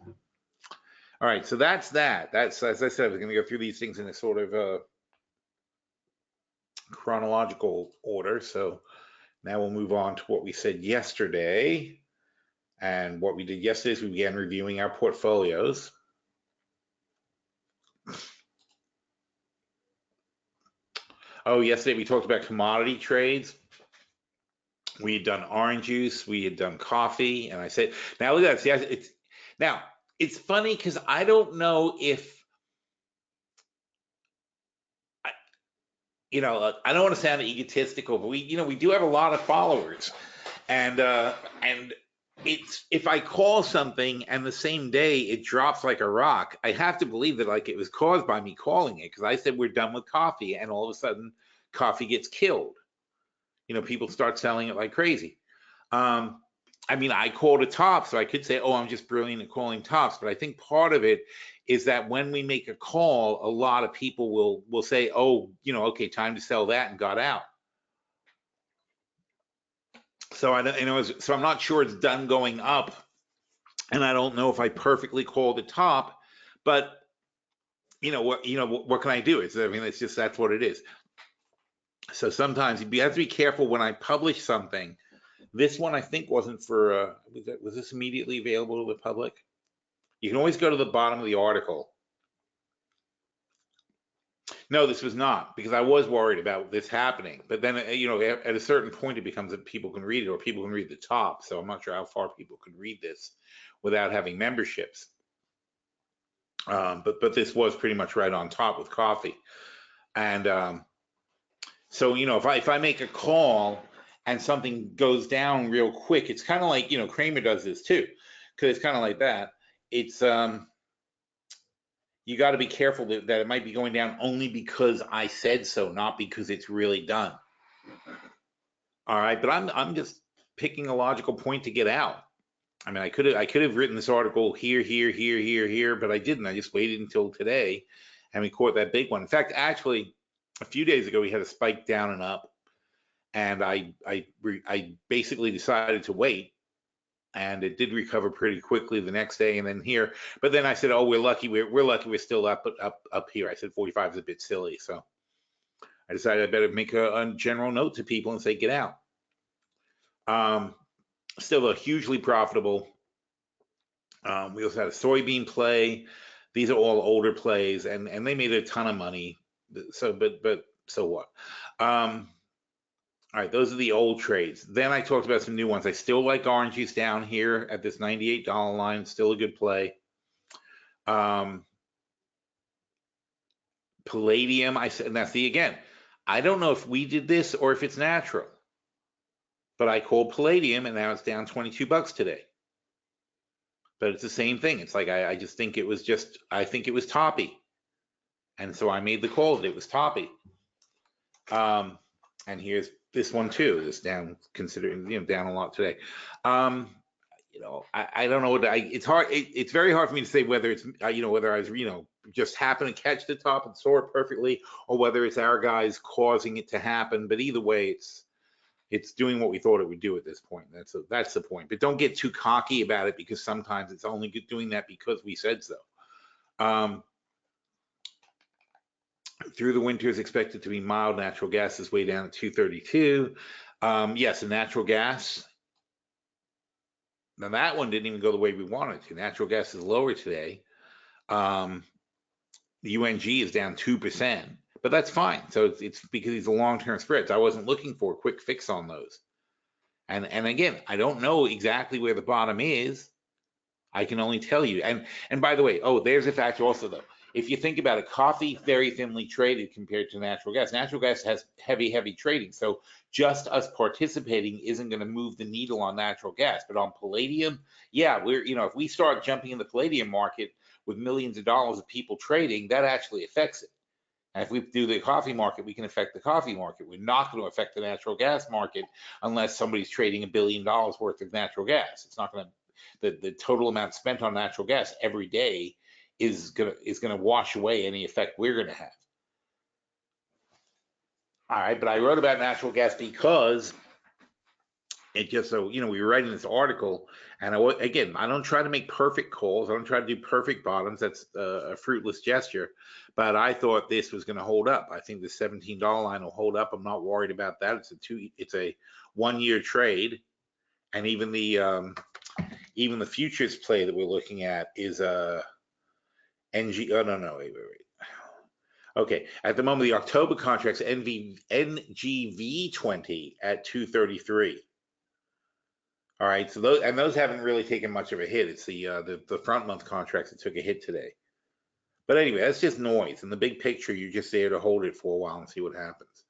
All right, so that's that. That's, as I said, we're going to go through these things in a sort of chronological order. So now we'll move on to what we said yesterday. And what we did yesterday is we began reviewing our portfolios. Oh, yesterday we talked about commodity trades. We had done orange juice, we had done coffee, and I said, now look at that. See, it's funny because I don't know if, I don't want to sound egotistical, but we do have a lot of followers, and it's, if I call something and the same day it drops like a rock, I have to believe that like it was caused by me calling it, because I said we're done with coffee, and all of a sudden coffee gets killed. People start selling it like crazy. I called a top, so I could say, oh, I'm just brilliant at calling tops, but I think part of it is that when we make a call, a lot of people will say, oh, okay, time to sell that, and got out. So I'm not sure it's done going up, and I don't know if I perfectly called the top, but what can I do? It's just, that's what it is. So sometimes you have to be careful when I publish something. This one I think wasn't for, was this immediately available to the public? You can always go to the bottom of the article. No, this was not, because I was worried about this happening. But then, at a certain point, it becomes that people can read it, or people can read the top. So I'm not sure how far people can read this without having memberships. But this was pretty much right on top with coffee. And so, if I make a call and something goes down real quick, it's kind of like, Kramer does this too, because it's kind of like that. It's, you got to be careful that it might be going down only because I said so, not because it's really done. All right, but I'm just picking a logical point to get out. I mean, I could have written this article here, but I didn't. I just waited until today, and we caught that big one. In fact, actually, a few days ago, we had a spike down and up, and I basically decided to wait, and it did recover pretty quickly the next day, and then here. But then I said, oh, we're lucky. We're lucky. We're still up here. I said 45 is a bit silly, so I decided I better make a general note to people and say get out. Still a hugely profitable. We also had a soybean play. These are all older plays, and they made a ton of money. So, but so what? All right, those are the old trades. Then I talked about some new ones. I still like orange juice down here at this $98 line. Still a good play. Palladium, I said, now see again, I don't know if we did this or if it's natural, but I called Palladium and now it's down 22 bucks today. But it's the same thing. It's like I just think it was I think it was toppy. And so I made the call that it was toppy. And here's this one too. This down, considering down a lot today. I don't know what it's hard. It's very hard for me to say whether it's whether I was just happened to catch the top and saw it perfectly, or whether it's our guys causing it to happen. But either way, it's doing what we thought it would do at this point. That's the point. But don't get too cocky about it, because sometimes it's only doing that because we said so. Through the winter is expected to be mild. Natural gas is way down at 232. Yes, and natural gas. Now that one didn't even go the way we wanted to. Natural gas is lower today. The UNG is down 2%, but that's fine. So it's because these are long-term spreads. I wasn't looking for a quick fix on those. And again, I don't know exactly where the bottom is. I can only tell you. And by the way, there's a factor also though. If you think about it, coffee very thinly traded compared to natural gas. Natural gas has heavy trading. So just us participating isn't going to move the needle on natural gas. But on palladium, yeah, if we start jumping in the palladium market with millions of dollars of people trading, that actually affects it. And if we do the coffee market, we can affect the coffee market. We're not going to affect the natural gas market unless somebody's trading $1 billion worth of natural gas. It's not going to, the total amount spent on natural gas every day is gonna wash away any effect we're gonna have. All right, but I wrote about natural gas because it just we were writing this article, and I don't try to make perfect calls. I don't try to do perfect bottoms. That's a fruitless gesture. But I thought this was going to hold up. I think the $17 line will hold up. I'm not worried about that. It's a 1 year trade, and even the futures play that we're looking at is a NG. Oh no, wait. Okay, at the moment the October contract's NGV 20 at 233. All right, so those haven't really taken much of a hit. It's the front month contracts that took a hit today. But anyway, that's just noise. In the big picture, you're just there to hold it for a while and see what happens.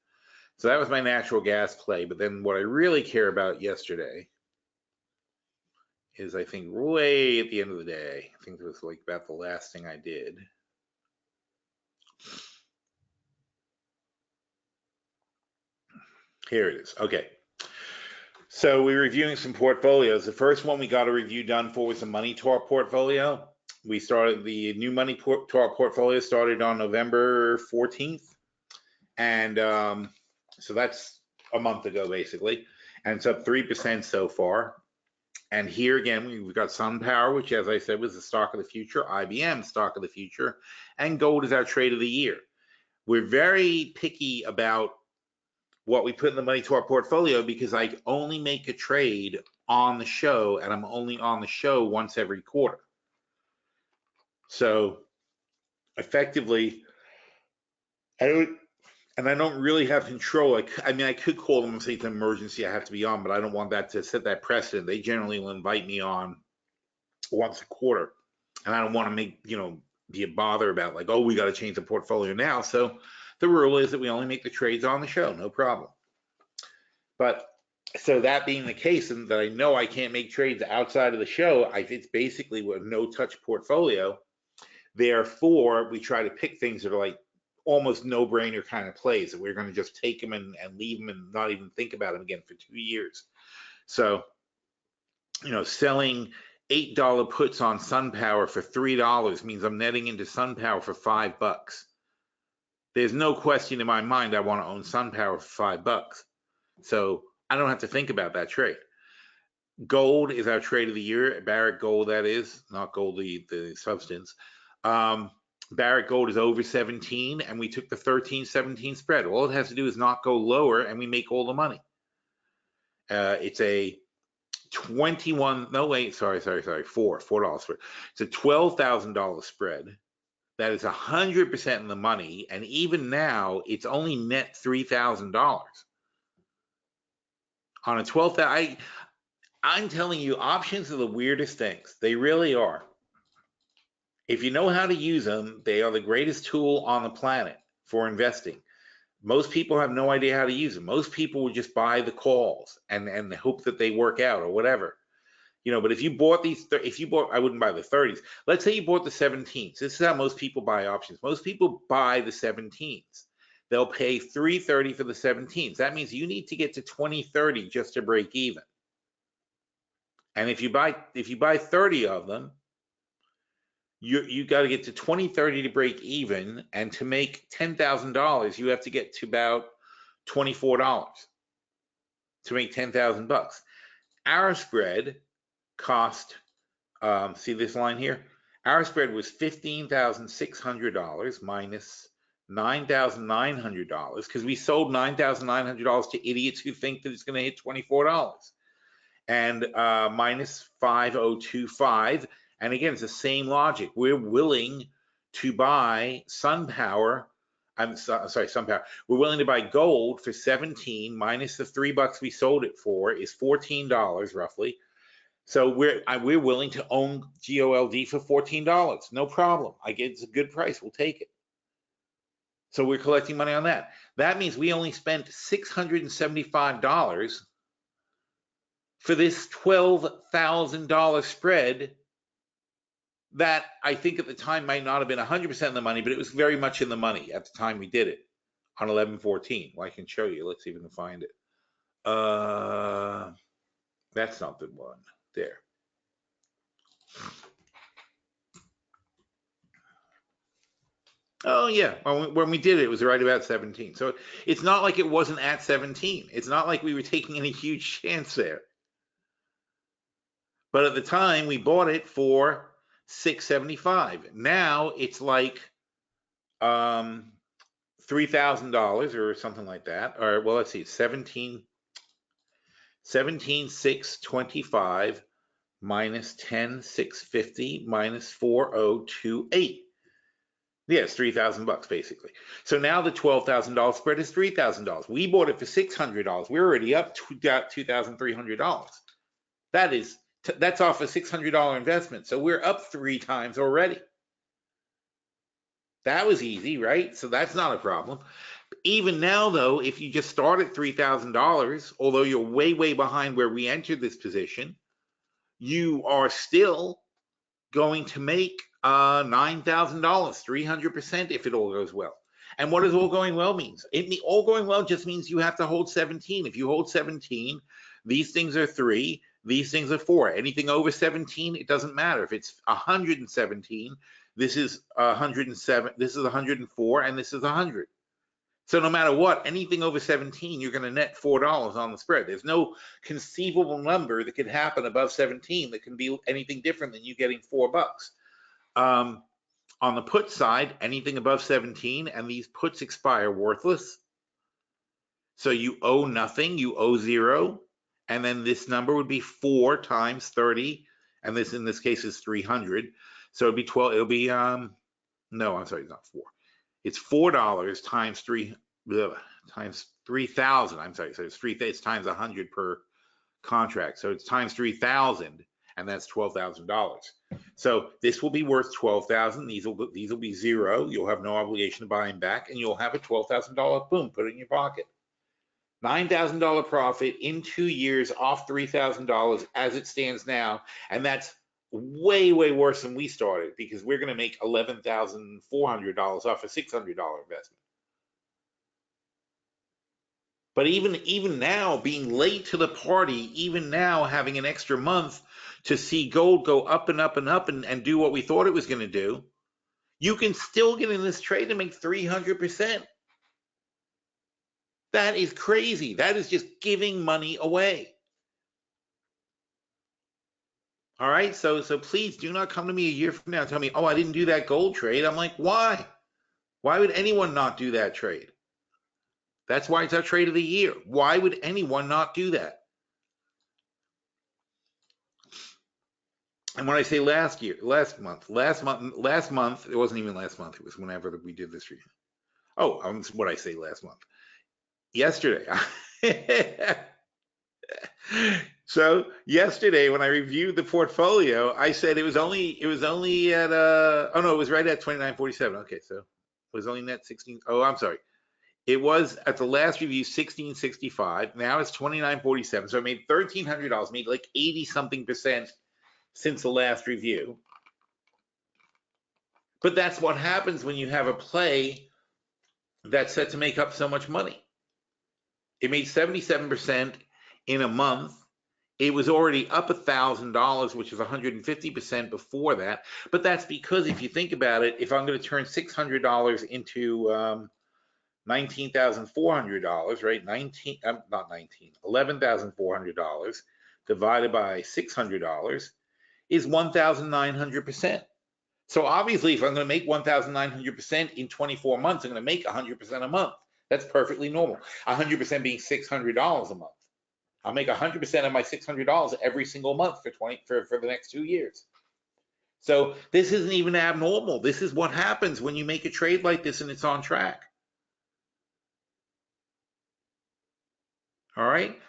So that was my natural gas play. But then what I really care about yesterday is, I think, way at the end of the day, I think it was like about the last thing I did. Here it is. Okay. So we're reviewing some portfolios. The first one we got a review done for was the money to our portfolio. We started the new money to our portfolio started on November 14th. And so that's a month ago, basically. And it's up 3% so far. And here again, we've got SunPower, which, as I said, was the stock of the future, IBM stock of the future, and gold is our trade of the year. We're very picky about what we put in the money to our portfolio because I only make a trade on the show, and I'm only on the show once every quarter. So effectively, I don't really have control. I mean, I could call them and say it's an emergency, I have to be on, but I don't want that to set that precedent. They generally will invite me on once a quarter, and I don't want to make, be a bother about like, oh, we got to change the portfolio now. So the rule is that we only make the trades on the show, no problem. But so that being the case, and that I know I can't make trades outside of the show, it's basically a no-touch portfolio. Therefore, we try to pick things that are like almost no-brainer kind of plays that we're going to just take them and leave them and not even think about them again for 2 years. So, selling $8 puts on SunPower for $3 means I'm netting into SunPower for $5. There's no question in my mind I want to own SunPower for $5. So I don't have to think about that trade. Gold is our trade of the year. Barrick Gold, that is, not gold, the substance. Barrick Gold is over 17, and we took the 13-17 spread. All it has to do is not go lower, and we make all the money. It's a $4 spread. It's a $12,000 spread. That is 100% in the money, and even now, it's only net $3,000 on a 12,000. I'm telling you, options are the weirdest things. They really are. If you know how to use them, they are the greatest tool on the planet for investing. Most people have no idea how to use them. Most people would just buy the calls and hope that they work out or whatever. But if you bought I wouldn't buy the 30s. Let's say you bought the 17s. This is how most people buy options. Most people buy the 17s. They'll pay $3.30 for the 17s. That means you need to get to 2030 just to break even. And if you buy 30 of them, you got to get to 2030 to break even, and to make $10,000, you have to get to about $24 to make $10,000. Our spread cost, see this line here? Our spread was $15,600 minus $9,900 because we sold $9,900 to idiots who think that it's going to hit $24. And minus 5,025. And again, it's the same logic. We're willing to buy SunPower. SunPower. We're willing to buy gold for 17 minus the $3 we sold it for is $14 roughly. So we're willing to own GOLD for $14. No problem. It's a good price. We'll take it. So we're collecting money on that. That means we only spent $675 for this $12,000 spread that I think at the time might not have been 100% in the money, but it was very much in the money at the time we did it on 11/14. Well, I can show you. Let's see if we can find it. That's not the one. There. Oh, yeah. When we did it, it was right about 17. So it's not like it wasn't at 17. It's not like we were taking any huge chance there. But at the time, we bought it for $675. Now it's like $3,000 or something like that. Or well, let's see, 17,625 minus 10,650 minus 4,028. Yeah, it's $3,000 basically. So now the $12,000 spread is $3,000. We bought it for $600. We're already up to $2,300. That's off a $600 investment. So we're up 3 times already. That was easy, right? So that's not a problem. Even now, though, if you just start at $3,000, although you're way, way behind where we entered this position, you are still going to make $9,000, 300% if it all goes well. And what does all going well means? All going well just means you have to hold 17. If you hold 17, these things are 3. These things are 4. Anything over 17, it doesn't matter. If it's 117, this is 107, this is 104, and this is 100. So no matter what, anything over 17, you're going to net $4 on the spread. There's no conceivable number that could happen above 17 that can be anything different than you getting $4. On the put side, anything above 17, and these puts expire worthless. So you owe nothing, you owe 0. And then this number would be 4 times 30, and this in this case is 300. So it'd be 12. It'll be no, I'm sorry, it's not 4. It's $4 times 3 times 3,000. I'm sorry, so it's times 100 per contract. So it's times 3,000, and that's $12,000. So this will be worth $12,000. These will be 0. You'll have no obligation to buy them back, and you'll have a $12,000 boom, put it in your pocket. $9,000 profit in 2 years off $3,000 as it stands now, and that's way, way worse than we started because we're going to make $11,400 off a $600 investment. But even now, being late to the party, even now having an extra month, to see gold go up and up and up and do what we thought it was going to do, you can still get in this trade and make 300%. That is crazy. That is just giving money away. All right, so please do not come to me a year from now and tell me, oh, I didn't do that gold trade. I'm like, why? Why would anyone not do that trade? That's why it's our trade of the year. Why would anyone not do that? And when I say last month, it wasn't even last month. It was whenever we did this. Oh, what I say last month. Yesterday. So yesterday when I reviewed the portfolio, I said it was only at oh no, it was right at 29.47. Okay, so it was only net 16. Oh, I'm sorry. It was at the last review 16.65. Now it's 29.47. So I made $1,300, made like 80 something percent since the last review. But that's what happens when you have a play that's set to make up so much money. It made 77% in a month. It was already up $1,000, which is 150% before that. But that's because if you think about it, if I'm going to turn $600 into $19,400, right? $11,400 divided by $600 is 1,900%. So obviously, if I'm going to make 1,900% in 24 months, I'm going to make 100% a month. That's perfectly normal. 100% being $600 a month. I'll make 100% of my $600 every single month for the next 2 years. So this isn't even abnormal. This is what happens when you make a trade like this and it's on track. All right?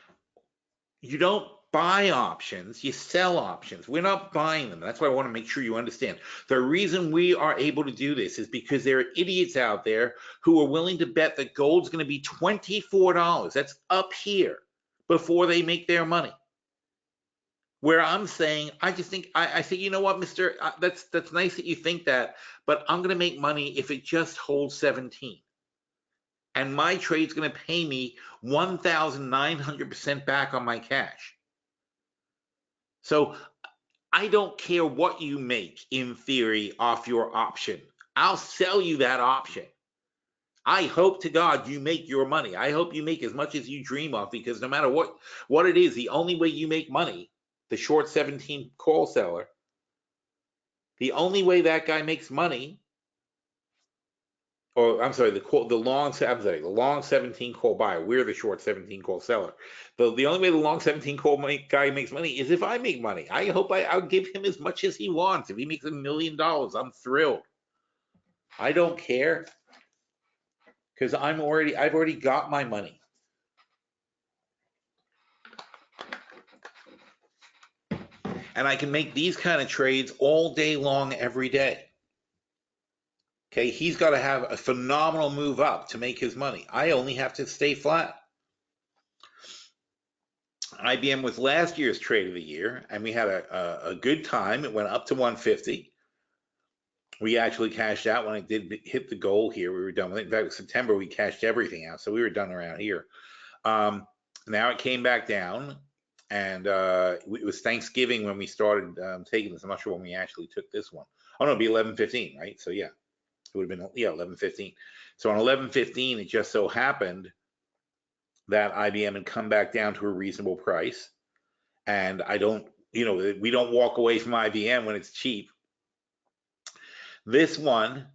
You don't buy options, you sell options. We're not buying them. That's why I want to make sure you understand. The reason we are able to do this is because there are idiots out there who are willing to bet that gold's going to be $24. That's up here before they make their money. Where I'm saying, I just think, I think, you know what, Mr. That's nice that you think that, but I'm going to make money if it just holds 17. And my trade's going to pay me 1,900% back on my cash. So I don't care what you make in theory off your option. I'll sell you that option. I hope to God you make your money. I hope you make as much as you dream of, because no matter what it is, the only way you make money, the short 17 call seller, the only way that guy makes money, or I'm sorry, the long 17 call buyer, we're the short 17 call seller. The only way the long 17 call guy makes money is if I make money. I hope I'll give him as much as he wants. If he makes $1 million, I'm thrilled. I don't care, because I've already got my money. And I can make these kind of trades all day long, every day. Okay, he's got to have a phenomenal move up to make his money. I only have to stay flat. IBM was last year's trade of the year, and we had a good time. It went up to 150. We actually cashed out when it did hit the goal here. We were done with it. In fact, in September, we cashed everything out, so we were done around here. Now it came back down, and it was Thanksgiving when we started taking this. I'm not sure when we actually took this one. Oh, no, it'd be 11:15, right? So yeah, it would have been 11:15. So on 11:15, it just so happened that IBM had come back down to a reasonable price. And I don't, we don't walk away from IBM when it's cheap. This one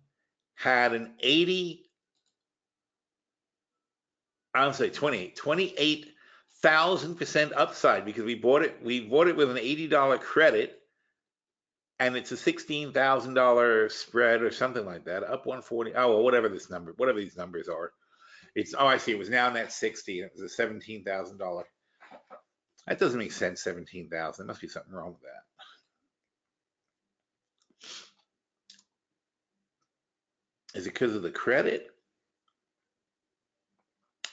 had an 28,000% upside, because we bought it with an $80 credit, and it's a $16,000 spread or something like that, up 140. Oh, well, whatever these numbers are. I see. It was now net 60. It was a $17,000. That doesn't make sense. 17,000. There must be something wrong with that. Is it because of the credit?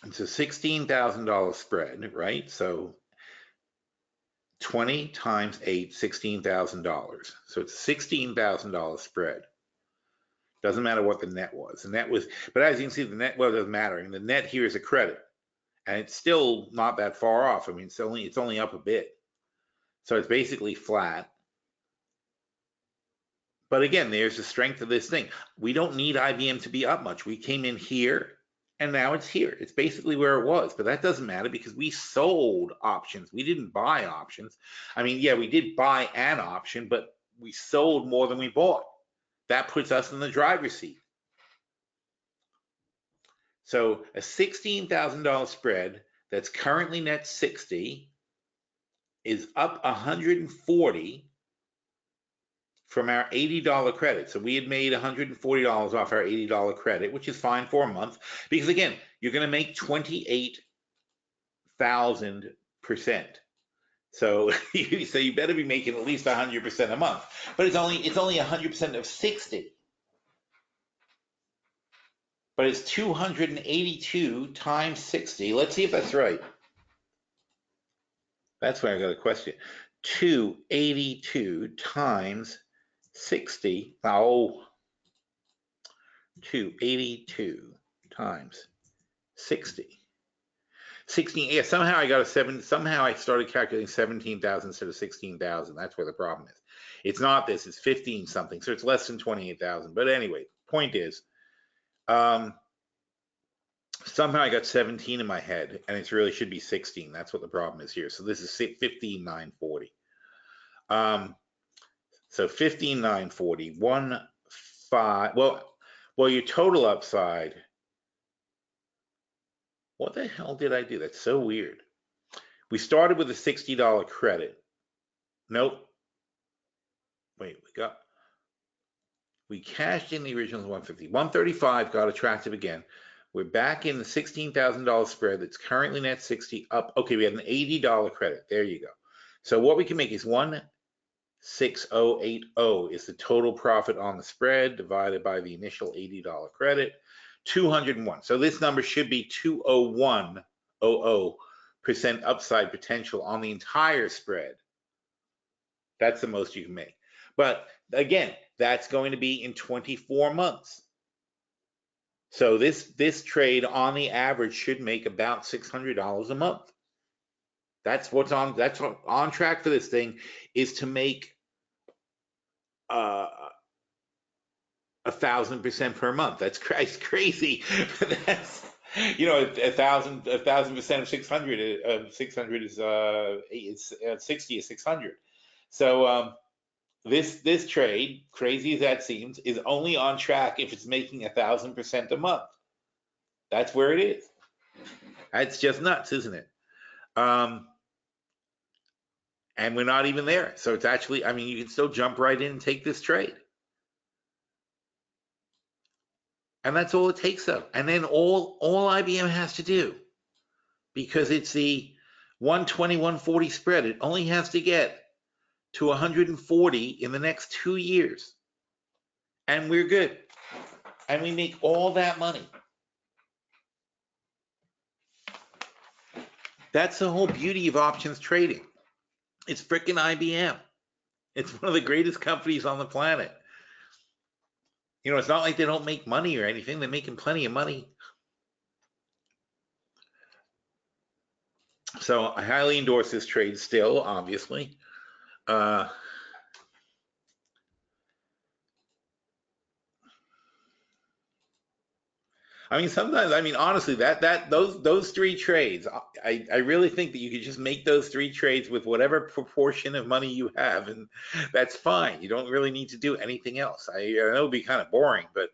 It's a $16,000 spread, right? So 20 times 8, $16,000. So it's a $16,000 spread. Doesn't matter what the net was. The net was, but as you can see, the net, well, it doesn't matter. I mean, the net here is a credit, and it's still not that far off. I mean, it's only up a bit. So it's basically flat. But again, there's the strength of this thing. We don't need IBM to be up much. We came in here and now it's here. It's basically where it was, but that doesn't matter because we sold options. We didn't buy options. I mean, yeah, we did buy an option, but we sold more than we bought. That puts us in the driver's seat. So a $16,000 spread that's currently net 60 is up 140 from our $80 credit. So we had made $140 off our $80 credit, which is fine for a month, because again, you're going to make 28,000%. So you better be making at least 100% a month, but it's only 100% of 60. But it's 282 times 60. Let's see if that's right. That's where I got a question. 282 times 60. Oh, 282 times 60. 16. Yeah, somehow I got a 7. Somehow I started calculating 17,000 instead of 16,000. That's where the problem is. It's not this. It's 15 something. So it's less than 28,000. But anyway, point is, somehow I got 17 in my head, and it really should be 16. That's what the problem is here. So this is 15,940. So 15,940, 1, 5. Well, your total upside. What the hell did I do? That's so weird. We started with a $60 credit. Nope. Wait, we cashed in the original 150. 135 got attractive again. We're back in the $16,000 spread that's currently net 60 up. Okay, we have an $80 credit. There you go. So what we can make is 16080 is the total profit on the spread divided by the initial $80 credit, 201. So this number should be 201.00% upside potential on the entire spread. That's the most you can make. But again, that's going to be in 24 months. So this trade on the average should make about $600 a month. That's what's on track for this thing, is to make 1,000% per month. That's crazy. That's, 1,000% of 600. 600 is 60 is 600. So this trade, crazy as that seems, is only on track if it's making 1,000% a month. That's where it is. That's just nuts, isn't it? And we're not even there. So it's actually, I mean, you can still jump right in and take this trade. And that's all it takes, though. And then all IBM has to do, because it's the 120, 140 spread, it only has to get to 140 in the next 2 years. And we're good. And we make all that money. That's the whole beauty of options trading. It's freaking IBM. It's one of the greatest companies on the planet. It's not like they don't make money or anything. They're making plenty of money. So I highly endorse this trade still, obviously. I mean, sometimes, honestly, those 3 trades, I really think that you could just make those 3 trades with whatever proportion of money you have, and that's fine. You don't really need to do anything else. I know it'd be kind of boring, but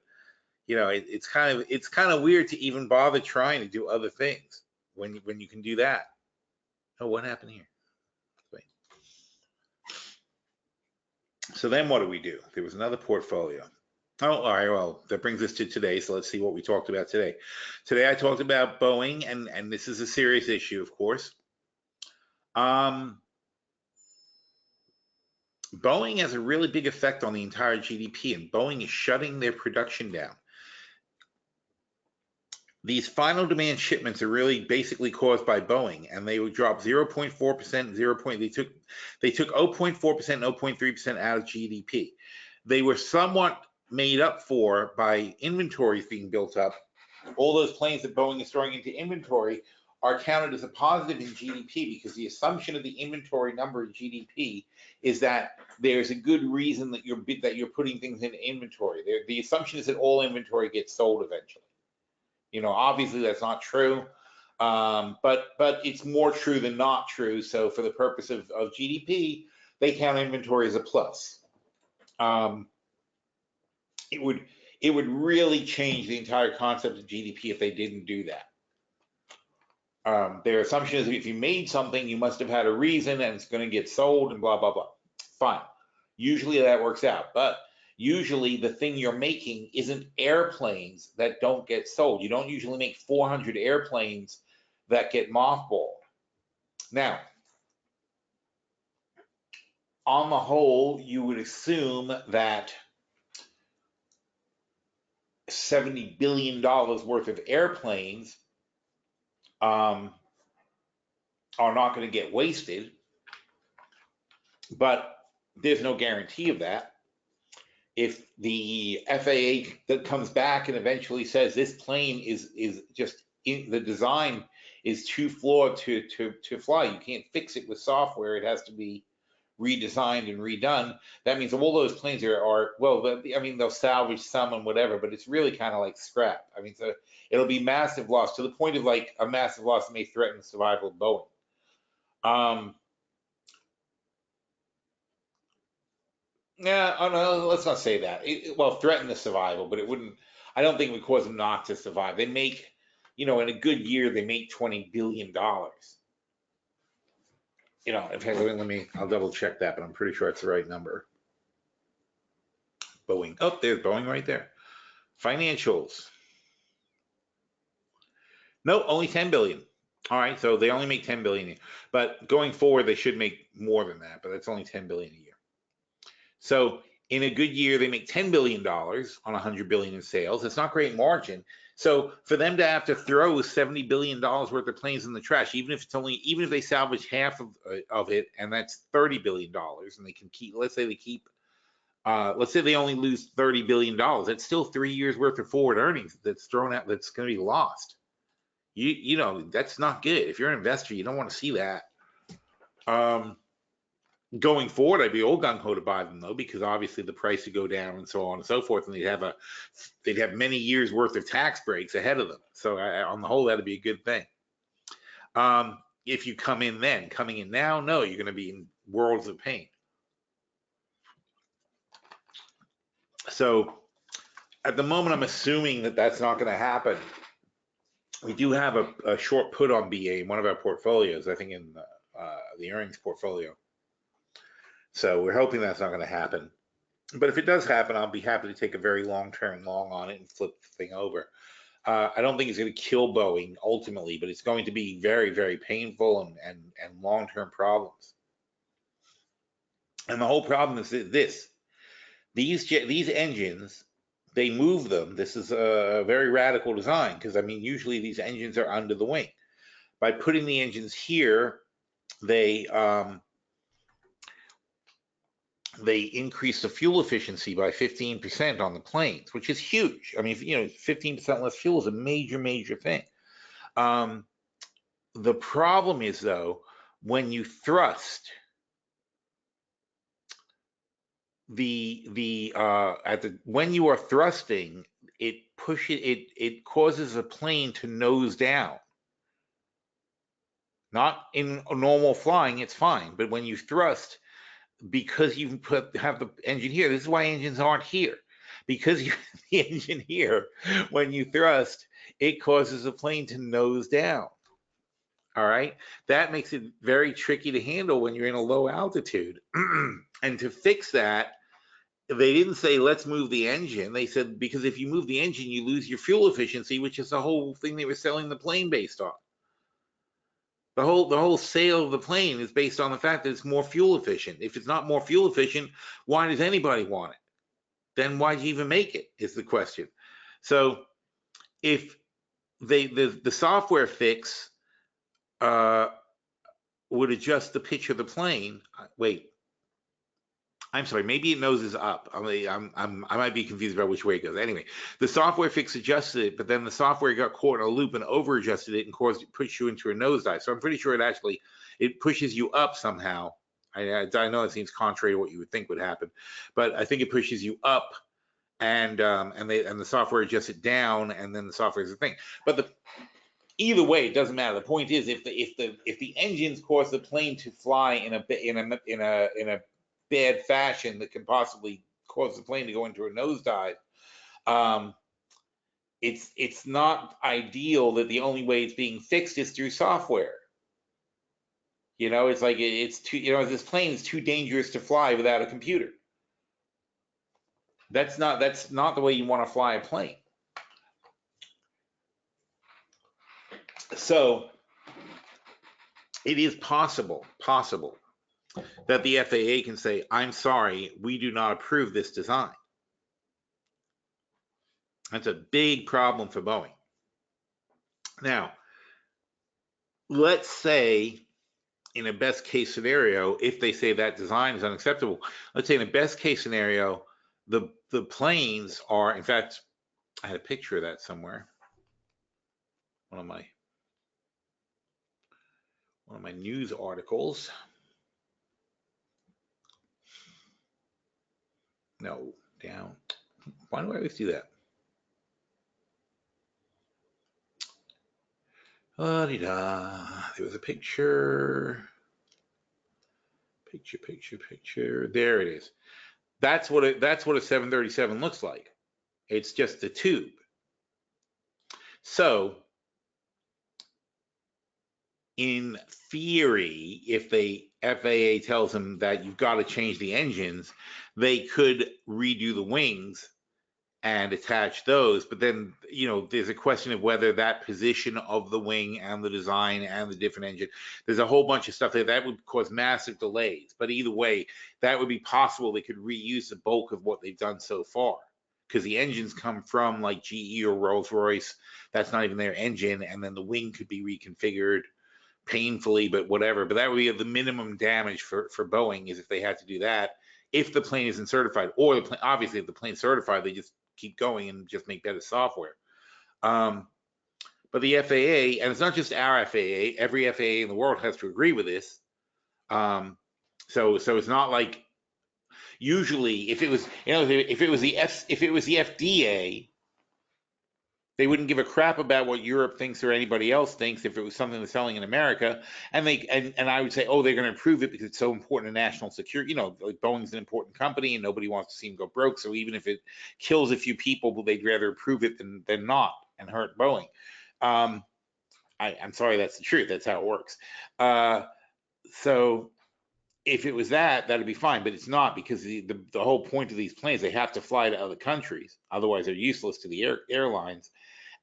it's kind of weird to even bother trying to do other things when you can do that. Oh, what happened here? Wait. So then what do we do? There was another portfolio. Oh, all right. Well, that brings us to today. So let's see what we talked about today. Today I talked about Boeing, and this is a serious issue, of course. Boeing has a really big effect on the entire GDP, and Boeing is shutting their production down. These final demand shipments are really basically caused by Boeing, and they would drop 0.4%, they took 0.4% and 0.3% out of GDP. They were somewhat made up for by inventories being built up. All those planes that Boeing is throwing into inventory are counted as a positive in GDP because the assumption of the inventory number in GDP is that there's a good reason that you're putting things in inventory. The assumption is that all inventory gets sold eventually. Obviously that's not true, but it's more true than not true. So for the purpose of GDP, they count inventory as a plus. It would really change the entire concept of GDP if they didn't do that. Their assumption is that if you made something, you must have had a reason and it's going to get sold and blah, blah, blah. Fine. Usually that works out. But usually the thing you're making isn't airplanes that don't get sold. You don't usually make 400 airplanes that get mothballed. Now, on the whole, you would assume that $70 billion worth of airplanes are not going to get wasted, but there's no guarantee of that. If the FAA that comes back and eventually says this plane is just the design is too flawed to fly, you can't fix it with software, it has to be redesigned and redone. That means all those planes are well, I mean, they'll salvage some and whatever, but it's really kind of like scrap. I mean, so it'll be massive loss to the point of like a massive loss that may threaten the survival of Boeing. Yeah, oh no, let's not say that. Well, threaten the survival, but it wouldn't. I don't think it would cause them not to survive. They make, in a good year, they make $20 billion. In fact, I'll double check that, but I'm pretty sure it's the right number. Boeing. Oh, there's Boeing right there. Financials. No, only 10 billion. All right, so they only make 10 billion, but going forward, they should make more than that. But that's only 10 billion a year. So in a good year, they make $10 billion on 100 billion in sales. It's not great margin. So for them to have to throw $70 billion worth of planes in the trash, even if they salvage half of it, and that's $30 billion, and they can keep, let's say they only lose $30 billion, that's still 3 years worth of forward earnings that's thrown out, that's going to be lost. That's not good. If you're an investor, you don't want to see that. Going forward, I'd be all gung-ho to buy them though, because obviously the price would go down and so on and so forth, and they'd have many years worth of tax breaks ahead of them. So on the whole, that'd be a good thing. If you come in then, coming in now, no, you're going to be in worlds of pain. So at the moment, I'm assuming that that's not going to happen. We do have a short put on BA in one of our portfolios, I think in the earnings portfolio. So we're hoping that's not going to happen. But if it does happen, I'll be happy to take a very long-term long on it and flip the thing over. I don't think it's going to kill Boeing ultimately, but it's going to be very, very painful and long-term problems. And the whole problem is this. These engines, they move them. This is a very radical design because, I mean, usually these engines are under the wing. By putting the engines here, they increase the fuel efficiency by 15% on the planes, which is huge. I mean, 15% less fuel is a major, major thing. The problem is though, when you thrust, when you are thrusting, it causes a plane to nose down. Not in normal flying, it's fine, but when you thrust, because you have the engine here, this is why engines aren't here. Because you have the engine here, when you thrust, it causes the plane to nose down. All right, that makes it very tricky to handle when you're in a low altitude. And to fix that, they didn't say let's move the engine. They said because if you move the engine, you lose your fuel efficiency, which is the whole thing they were selling the plane based on. The whole sale of the plane is based on the fact that it's more fuel efficient. If it's not more fuel efficient, why does anybody want it? Then why'd you even make it, is the question. So if the software fix would adjust the pitch of the plane, wait, I'm sorry, maybe it noses up. I might be confused about which way it goes. Anyway, the software fix adjusted it, but then the software got caught in a loop and over adjusted it and pushed you into a nosedive. So I'm pretty sure it pushes you up somehow. I know it seems contrary to what you would think would happen, but I think it pushes you up, and the software adjusts it down, and then the software is the thing. But either way, it doesn't matter. The point is, if the engines cause the plane to fly in a bad fashion that can possibly cause the plane to go into a nosedive, um, it's not ideal that the only way it's being fixed is through software. It's like it's too. This plane is too dangerous to fly without a computer. That's not the way you want to fly a plane. So it is possible that the FAA can say, I'm sorry, we do not approve this design. That's a big problem for Boeing. Now, let's say in a best case scenario, if they say that design is unacceptable, let's say in a best case scenario, the planes are, in fact, I had a picture of that somewhere. One of my news articles. No, down. Why do I always do that? There was a picture. Picture. There it is. That's what a 737 looks like. It's just a tube. So, in theory, if the FAA tells them that you've got to change the engines, they could redo the wings and attach those. But then, there's a question of whether that position of the wing and the design and the different engine, there's a whole bunch of stuff that would cause massive delays. But either way, that would be possible. They could reuse the bulk of what they've done so far, because the engines come from like GE or Rolls-Royce. That's not even their engine. And then the wing could be reconfigured painfully, but whatever. But that would be the minimum damage for Boeing, is if they had to do that, if the plane isn't certified. Or obviously, if the plane's certified, they just keep going and just make better software. But the FAA, and it's not just our FAA, every FAA in the world has to agree with this. So it's not like, usually if it was the FDA, they wouldn't give a crap about what Europe thinks or anybody else thinks if it was something they're selling in America. And I would say, oh, they're going to approve it because it's so important to national security. Like Boeing's an important company and nobody wants to see them go broke. So even if it kills a few people, they'd rather approve it than not and hurt Boeing. I'm sorry, that's the truth. That's how it works. So if it was that'd be fine, but it's not, because the whole point of these planes, they have to fly to other countries. Otherwise, they're useless to the airlines.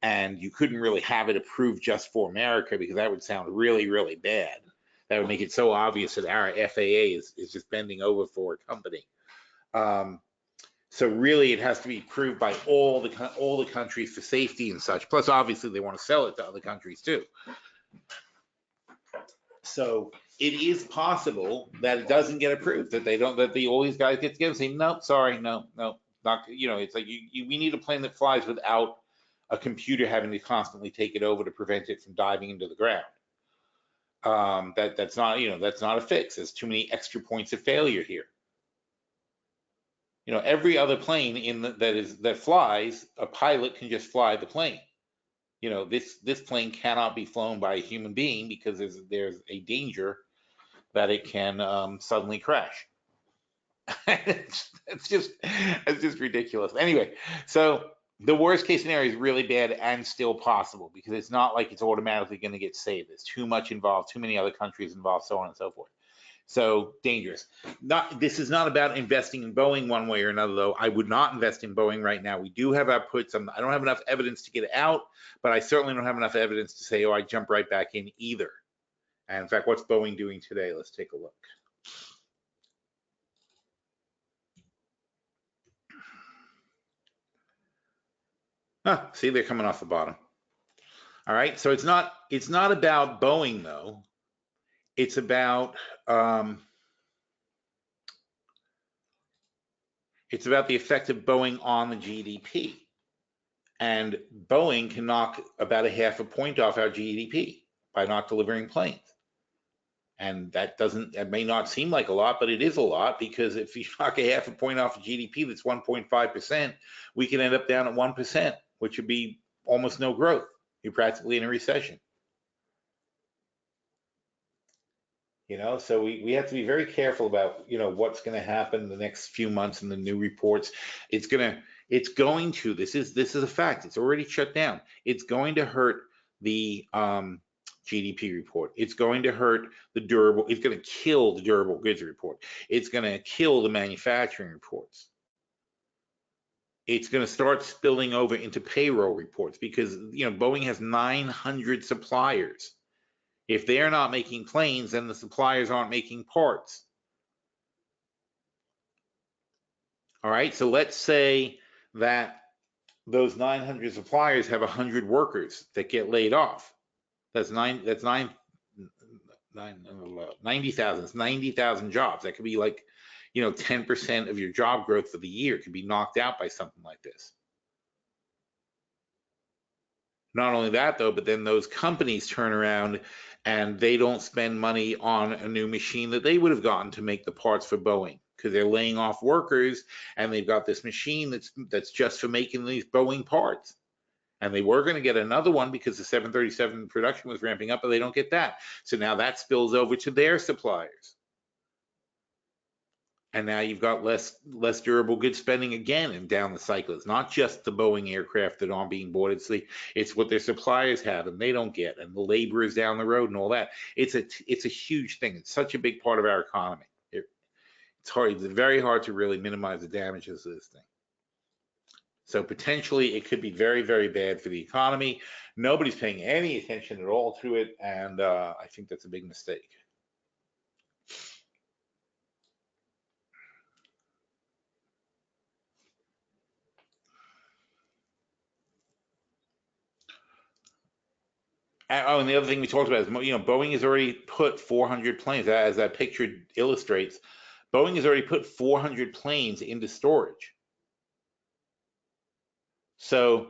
And you couldn't really have it approved just for America, because that would sound really, really bad. That would make it so obvious that our FAA is just bending over for a company. So really, it has to be approved by all the countries for safety and such. Plus, obviously, they want to sell it to other countries too. So it is possible that it doesn't get approved, that all these guys get together and say, nope, sorry, no, not. It's like we need a plane that flies without a computer having to constantly take it over to prevent it from diving into the ground. That's not a fix. There's too many extra points of failure here. Every other plane that flies, a pilot can just fly the plane. This plane cannot be flown by a human being because there's a danger that it can suddenly crash. it's just ridiculous. Anyway, so the worst case scenario is really bad and still possible, because it's not like it's automatically going to get saved. There's too much involved, too many other countries involved, so on and so forth. So dangerous. This is not about investing in Boeing one way or another, though. I would not invest in Boeing right now. We do have our puts. I don't have enough evidence to get it out, but I certainly don't have enough evidence to say, oh, I jump right back in either. And in fact, what's Boeing doing today? Let's take a look. See, they're coming off the bottom. All right, so it's not about Boeing, though. It's about It's about the effect of Boeing on the GDP. And Boeing can knock about a half a point off our GDP by not delivering planes. And that may not seem like a lot, but it is a lot, because if you knock a half a point off of GDP, that's 1.5%, we can end up down at 1%, which would be almost no growth. You're practically in a recession. So we have to be very careful about, what's going to happen in the next few months in the new reports. This is a fact. It's already shut down. It's going to hurt the GDP report. It's going to hurt it's going to kill the durable goods report. It's going to kill the manufacturing reports. It's going to start spilling over into payroll reports, because, Boeing has 900 suppliers. If they're not making planes, then the suppliers aren't making parts. All right, so let's say that those 900 suppliers have 100 workers that get laid off. That's 90,000. It's 90,000 jobs. That could be like, 10% of your job growth for the year could be knocked out by something like this. Not only that, though, but then those companies turn around and they don't spend money on a new machine that they would have gotten to make the parts for Boeing, because they're laying off workers, and they've got this machine that's just for making these Boeing parts. And they were going to get another one because the 737 production was ramping up, but they don't get that. So now that spills over to their suppliers. And now you've got less durable goods spending again, and down the cycle. It's not just the Boeing aircraft that aren't being bought. It's what their suppliers have and they don't get, and the labor is down the road and all that. It's a huge thing. It's such a big part of our economy. It's very hard to really minimize the damages of this thing. So potentially it could be very, very bad for the economy. Nobody's paying any attention at all to it, and I think that's a big mistake. And the other thing we talked about is, Boeing has already put 400 planes, as that picture illustrates. Boeing has already put 400 planes into storage. So,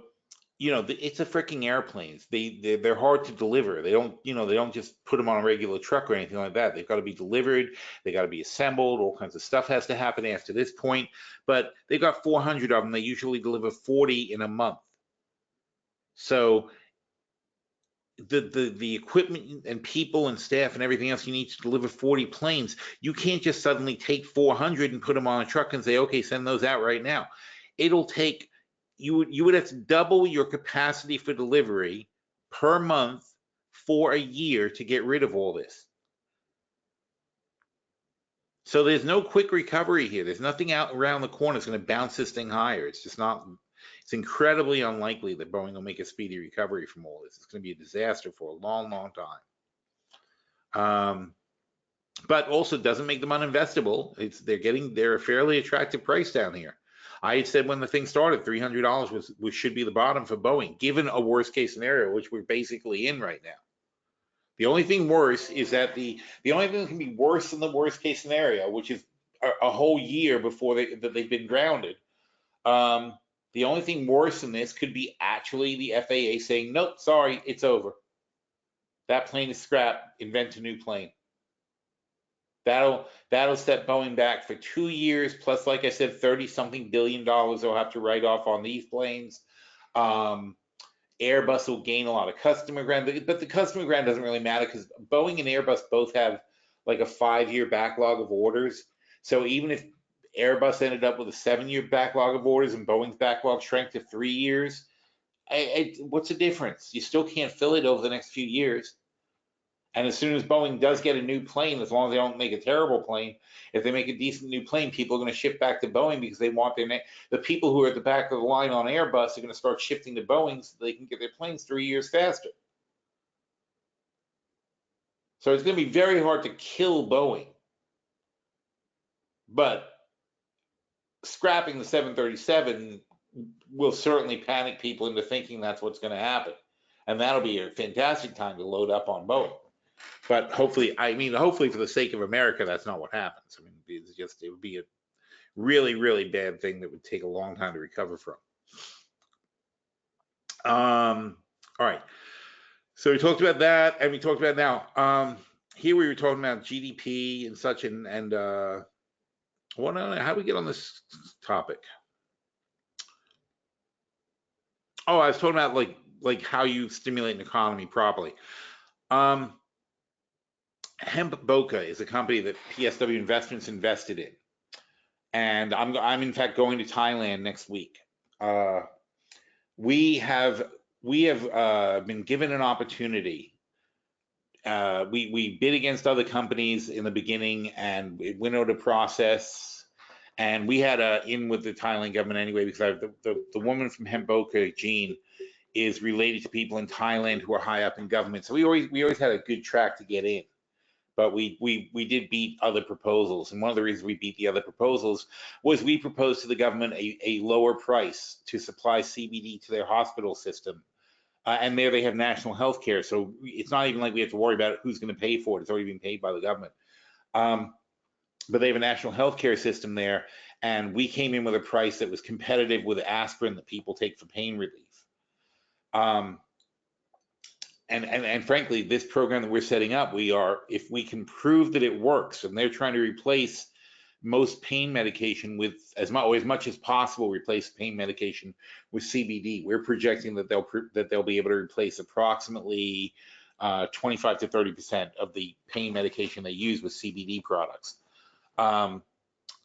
it's a freaking airplanes. They're hard to deliver. They don't just put them on a regular truck or anything like that. They've got to be delivered. They got to be assembled. All kinds of stuff has to happen after this point. But they've got 400 of them. They usually deliver 40 in a month. So the equipment and people and staff and everything else you need to deliver 40 planes, you can't just suddenly take 400 and put them on a truck and say, okay, send those out right now. It'll take, you would have to double your capacity for delivery per month for a year to get rid of all this. So there's no quick recovery here. There's nothing out around the corner that's going to bounce this thing higher. It's just not. It's incredibly unlikely that Boeing will make a speedy recovery from all this. It's going to be a disaster for a long, long time. But also doesn't make them uninvestable. They're a fairly attractive price down here. I had said when the thing started, $300 should be the bottom for Boeing, given a worst case scenario, which we're basically in right now. The only thing worse is that the only thing that can be worse than the worst case scenario, which is a whole year before they've been grounded. The only thing worse than this could be actually the FAA saying, nope, sorry, it's over. That plane is scrapped, invent a new plane. That'll set Boeing back for 2 years, plus, like I said, $30-something billion they'll have to write off on these planes. Airbus will gain a lot of customer ground, but the customer ground doesn't really matter, because Boeing and Airbus both have like a 5-year backlog of orders. So even if Airbus ended up with a 7-year backlog of orders and Boeing's backlog shrank to 3 years, what's the difference? You still can't fill it over the next few years. And as soon as Boeing does get a new plane, as long as they don't make a terrible plane, if they make a decent new plane, people are going to shift back to Boeing, because they want the people who are at the back of the line on Airbus are going to start shifting to Boeing so they can get their planes 3 years faster. So it's going to be very hard to kill Boeing. But scrapping the 737 will certainly panic people into thinking that's what's going to happen. And that'll be a fantastic time to load up on Boeing. But hopefully for the sake of America, that's not what happens. I mean, it would be a really, really bad thing that would take a long time to recover from. All right. So we talked about that, and we talked about now. Here we were talking about GDP and such, and how do we get on this topic? Oh, I was talking about like how you stimulate an economy properly. Hemp Boca is a company that PSW Investments invested in, and I'm in fact going to Thailand next week. We have been given an opportunity. We bid against other companies in the beginning, and it went out a process, and we had a in with the Thailand government anyway, because the woman from Hemp Boca, Jean, is related to people in Thailand who are high up in government. So we always had a good track to get in. But we did beat other proposals, and one of the reasons we beat the other proposals was we proposed to the government a lower price to supply CBD to their hospital system, and there they have national health care, so it's not even like we have to worry about who's going to pay for it. It's already being paid by the government. But they have a national health care system there, and we came in with a price that was competitive with aspirin that people take for pain relief. And frankly, this program that we're setting up, if we can prove that it works, and they're trying to replace most pain medication with as much as possible, replace pain medication with CBD. We're projecting that they'll be able to replace approximately 25 to 30% of the pain medication they use with CBD products.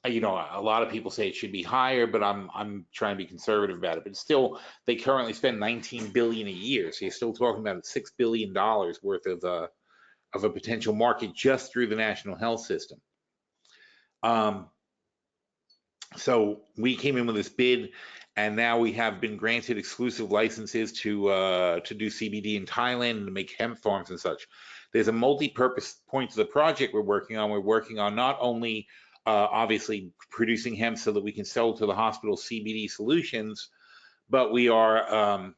You know, a lot of people say it should be higher, but I'm trying to be conservative about it. But still, they currently spend $19 billion a year, so you're still talking about $6 billion worth of a potential market just through the national health system. So we came in with this bid, and now we have been granted exclusive licenses to do CBD in Thailand and to make hemp farms and such. There's a multi-purpose point to the project we're working on. We're working on not only obviously producing hemp so that we can sell to the hospital CBD solutions, but we are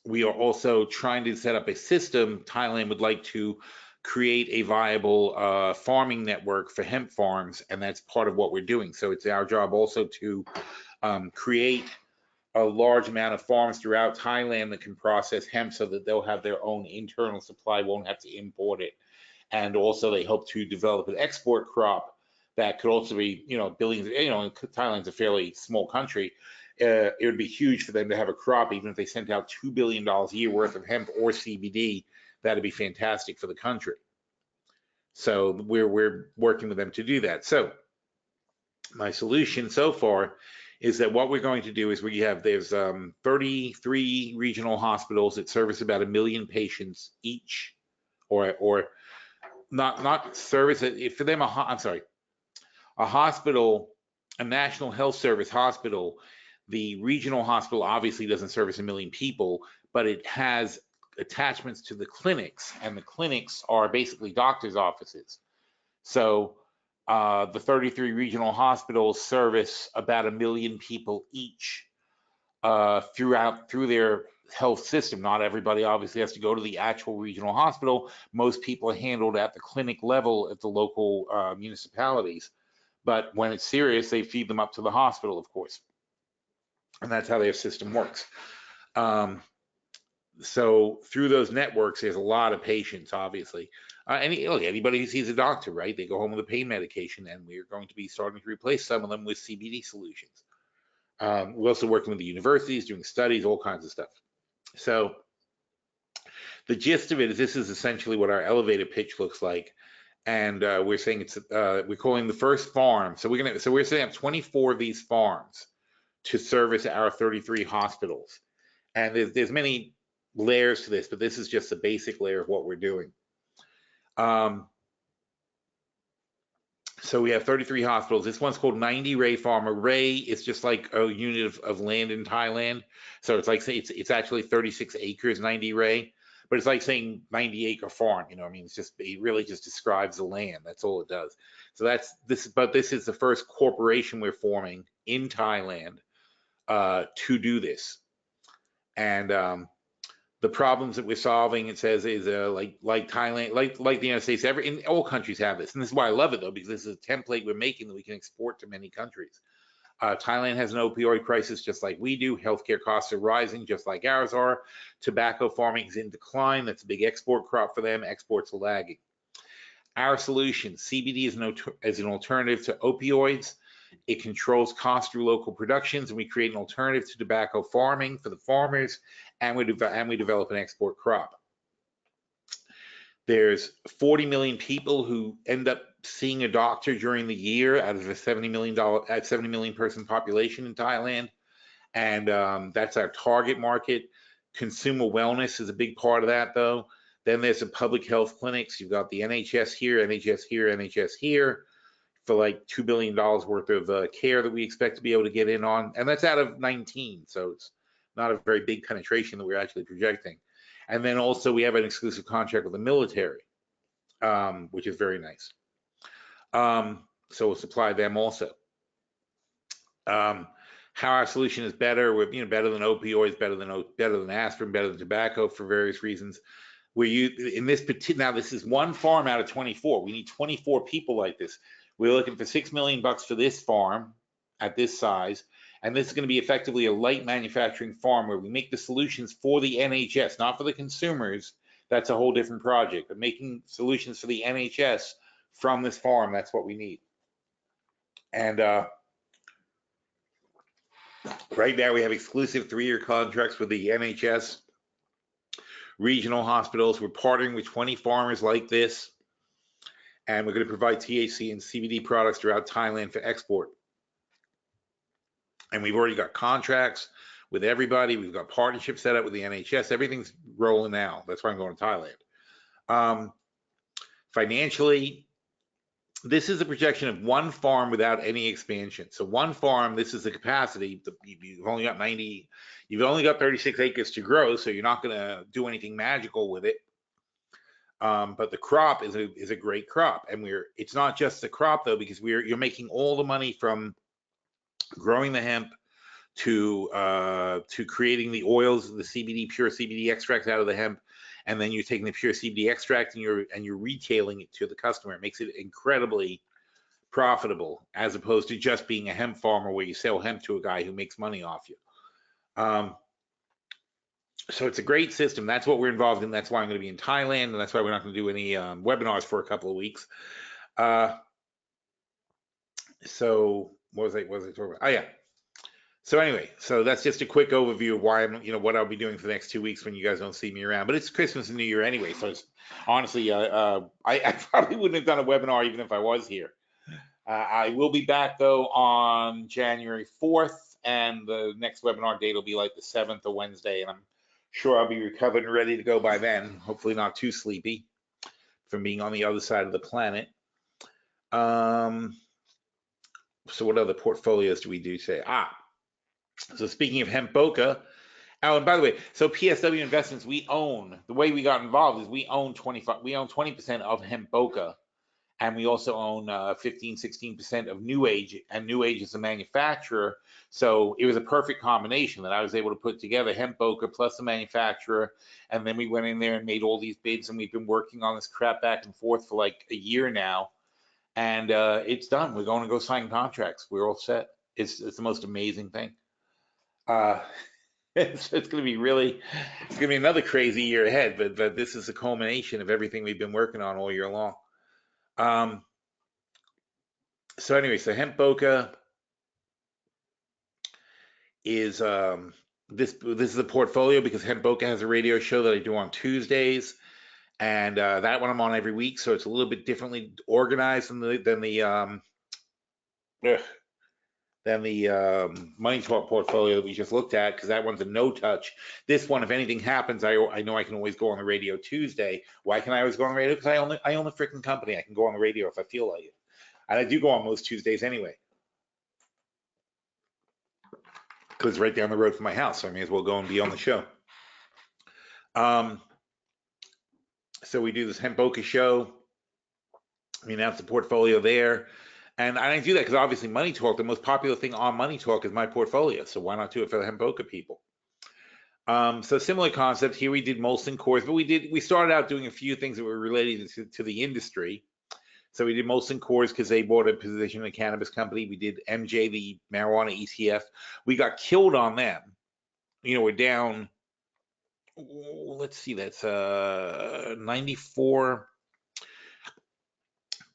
also trying to set up a system. Thailand would like to create a viable farming network for hemp farms, and that's part of what we're doing. So it's our job also to create a large amount of farms throughout Thailand that can process hemp so that they'll have their own internal supply, won't have to import it. And also they hope to develop an export crop that could also be, you know, billions, you know, Thailand's a fairly small country. It would be huge for them to have a crop, even if they sent out $2 billion a year worth of hemp or CBD. That'd be fantastic for the country. So we're working with them to do that. So my solution so far is that what we're going to do is there's 33 regional hospitals that service about 1 million patients each, or not service it for them. A hospital, a national health service hospital. The regional hospital obviously doesn't service 1 million people, but it has attachments to the clinics, and the clinics are basically doctors' offices. So the 33 regional hospitals service about 1 million people each through their health system. Not everybody obviously has to go to the actual regional hospital. Most people are handled at the clinic level at the local municipalities. But when it's serious, they feed them up to the hospital, of course. And that's how their system works. So through those networks, there's a lot of patients, obviously. Anybody who sees a doctor, right? They go home with a pain medication, and we're going to be starting to replace some of them with CBD solutions. We're also working with the universities, doing studies, all kinds of stuff. So the gist of it is this is essentially what our elevator pitch looks like. And we're saying we're calling the first farm. So we're setting up 24 of these farms to service our 33 hospitals. And there's many layers to this, but this is just the basic layer of what we're doing. So we have 33 hospitals. This one's called 90 Ray Farm. A ray is just like a unit of land in Thailand. So it's like, it's actually 36 acres, 90 Ray, but it's like saying 90-acre farm. You know, I mean, it really just describes the land. That's all it does. So but this is the first corporation we're forming in Thailand to do this. And the problems that we're solving, it says, is like Thailand, like the United States. In all countries have this, and this is why I love it though, because this is a template we're making that we can export to many countries. Thailand has an opioid crisis just like we do. Healthcare costs are rising just like ours are. Tobacco farming is in decline. That's a big export crop for them. Exports are lagging. Our solution, CBD is an alternative to opioids. It controls cost through local productions, and we create an alternative to tobacco farming for the farmers, and we develop an export crop. There's 40 million people who end up seeing a doctor during the year out of a 70 million person population in Thailand, and that's our target market. Consumer wellness is a big part of that, though. Then there's the public health clinics. You've got the NHS here, NHS here, NHS here, for like $2 billion worth of care that we expect to be able to get in on, and that's out of 19, so it's not a very big penetration that we're actually projecting. And then also we have an exclusive contract with the military, which is very nice. So we'll supply them also. How our solution is better, we're better than opioids, better than aspirin, better than tobacco for various reasons. Now this is one farm out of 24. We need 24 people like this. We're looking for $6 million for this farm at this size, and this is going to be effectively a light manufacturing farm where we make the solutions for the NHS, not for the consumers. That's a whole different project, but making solutions for the NHS from this farm, that's what we need. And right now we have exclusive 3-year contracts with the NHS, regional hospitals. We're partnering with 20 farmers like this, and we're going to provide THC and CBD products throughout Thailand for export. And we've already got contracts with everybody. We've got partnerships set up with the NHS. Everything's rolling now. That's why I'm going to Thailand. Financially, this is a projection of one farm without any expansion. So one farm, this is the capacity. You've only got 36 acres to grow, so you're not going to do anything magical with it. But the crop is a great crop, and it's not just the crop though, because you're making all the money from growing the hemp to creating the oils, the CBD, pure CBD extracts out of the hemp, and then you're taking the pure CBD extract and you're retailing it to the customer. It makes it incredibly profitable, as opposed to just being a hemp farmer where you sell hemp to a guy who makes money off you. So it's a great system. That's what we're involved in. That's why I'm going to be in Thailand, and that's why we're not going to do any webinars for a couple of weeks. So what was I talking about? Oh yeah. So anyway, so that's just a quick overview of why what I'll be doing for the next 2 weeks when you guys don't see me around. But it's Christmas and New Year anyway, so it's honestly, I probably wouldn't have done a webinar even if I was here. I will be back though on January 4th, and the next webinar date will be like the 7th or Wednesday, and I'm sure I'll be recovered and ready to go by then. Hopefully not too sleepy from being on the other side of the planet. So what other portfolios do we do today? So speaking of hemp bokeh, oh, and by the way, so PSW Investments, the way we got involved is we own 20% of hemp bokeh, and we also own 16% of New Age, and New Age is a manufacturer. So it was a perfect combination that I was able to put together hemp bokeh plus the manufacturer, and then we went in there and made all these bids, and we've been working on this crap back and forth for like a year now, and it's done. We're going to go sign contracts. We're all set. It's the most amazing thing. It's going to be another crazy year ahead, but this is a culmination of everything we've been working on all year long. So anyway, so hemp bokeh is this is a portfolio because hemp bokeh has a radio show that I do on Tuesdays, and that one I'm on every week, so it's a little bit differently organized than the Money Talk portfolio that we just looked at, because that one's a no touch. This one, if anything happens, I know I can always go on the radio Tuesday. Why can I always go on the radio? Because I own the freaking company. I can go on the radio if I feel like it. And I do go on most Tuesdays anyway, because it's right down the road from my house, so I may as well go and be on the show. So we do this hemp bokeh show. We announce the portfolio there. And I do that because obviously Money Talk, the most popular thing on Money Talk is my portfolio. So why not do it for the hemp bokeh people? So similar concept here. We did Molson Coors, but we started out doing a few things that were related to the industry. So we did Molson Coors because they bought a position in a cannabis company. We did MJ, the marijuana ETF. We got killed on them. We're down. Let's see, that's 94,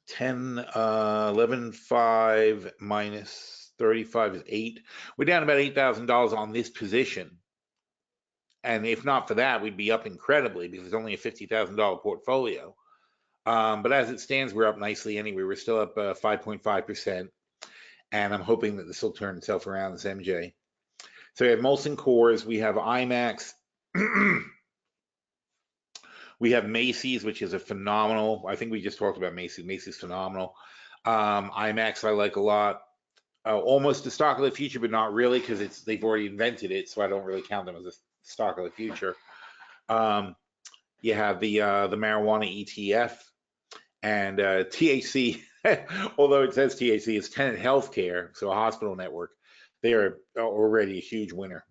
10, 11, 5 minus 35 is 8. We're down about $8,000 on this position. And if not for that, we'd be up incredibly because it's only a $50,000 portfolio. But as it stands, we're up nicely anyway. We're still up 5.5%. And I'm hoping that this will turn itself around, this MJ. So we have Molson Coors, we have IMAX, we have Macy's, which is a phenomenal. I think we just talked about Macy's. Macy's phenomenal. IMAX I like a lot. Almost a stock of the future, but not really because they've already invented it, so I don't really count them as a stock of the future. You have the marijuana ETF and THC. Although it says THC, it's Tenet Healthcare, so a hospital network. They are already a huge winner.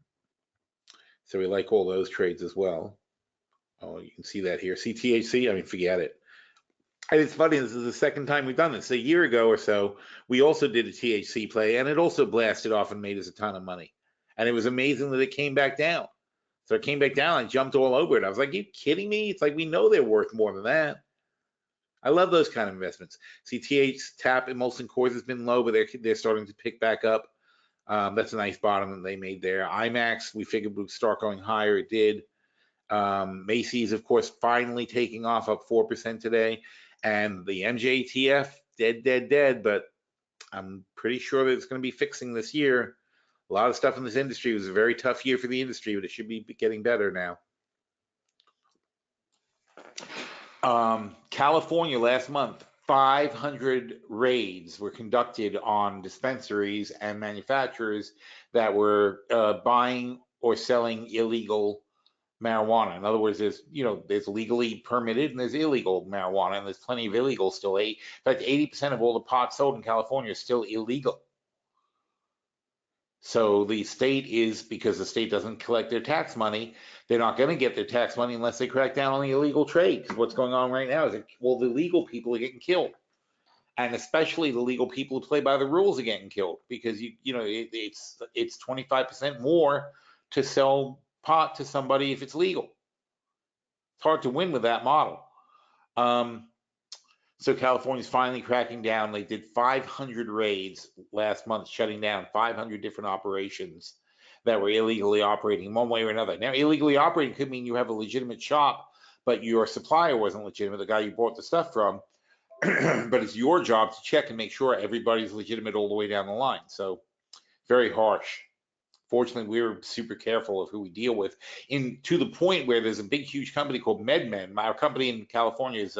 So we like all those trades as well. Oh, you can see that here. See THC? I mean, forget it. And it's funny, this is the second time we've done this. A year ago or so, we also did a THC play, and it also blasted off and made us a ton of money. And it was amazing that it came back down. So it came back down and jumped all over it. I was like, you kidding me? It's like, we know they're worth more than that. I love those kind of investments. See, TAP and Molson Coors has been low, but they're starting to pick back up. That's a nice bottom that they made there. IMAX, we figured would start going higher. It did. Macy's, of course, finally taking off, up 4% today. And the MJTF, dead, but I'm pretty sure that it's going to be fixing this year. A lot of stuff in this industry. It was a very tough year for the industry, but it should be getting better now. California last month, 500 raids were conducted on dispensaries and manufacturers that were buying or selling illegal marijuana. In other words, there's legally permitted and there's illegal marijuana, and there's plenty of illegal still. In fact, 80% of all the pot sold in California is still illegal. So the state because the state doesn't collect their tax money, they're not going to get their tax money unless they crack down on the illegal trade. Because what's going on right now is the legal people are getting killed. And especially the legal people who play by the rules are getting killed because it's 25% more to sell pot to somebody if it's legal. It's hard to win with that model. So California's finally cracking down. They did 500 raids last month, shutting down 500 different operations that were illegally operating one way or another. Now, illegally operating could mean you have a legitimate shop, but your supplier wasn't legitimate, the guy you bought the stuff from. But it's your job to check and make sure everybody's legitimate all the way down the line. So very harsh. Fortunately, we're super careful of who we deal with, to the point where there's a big, huge company called MedMen. Our company in California is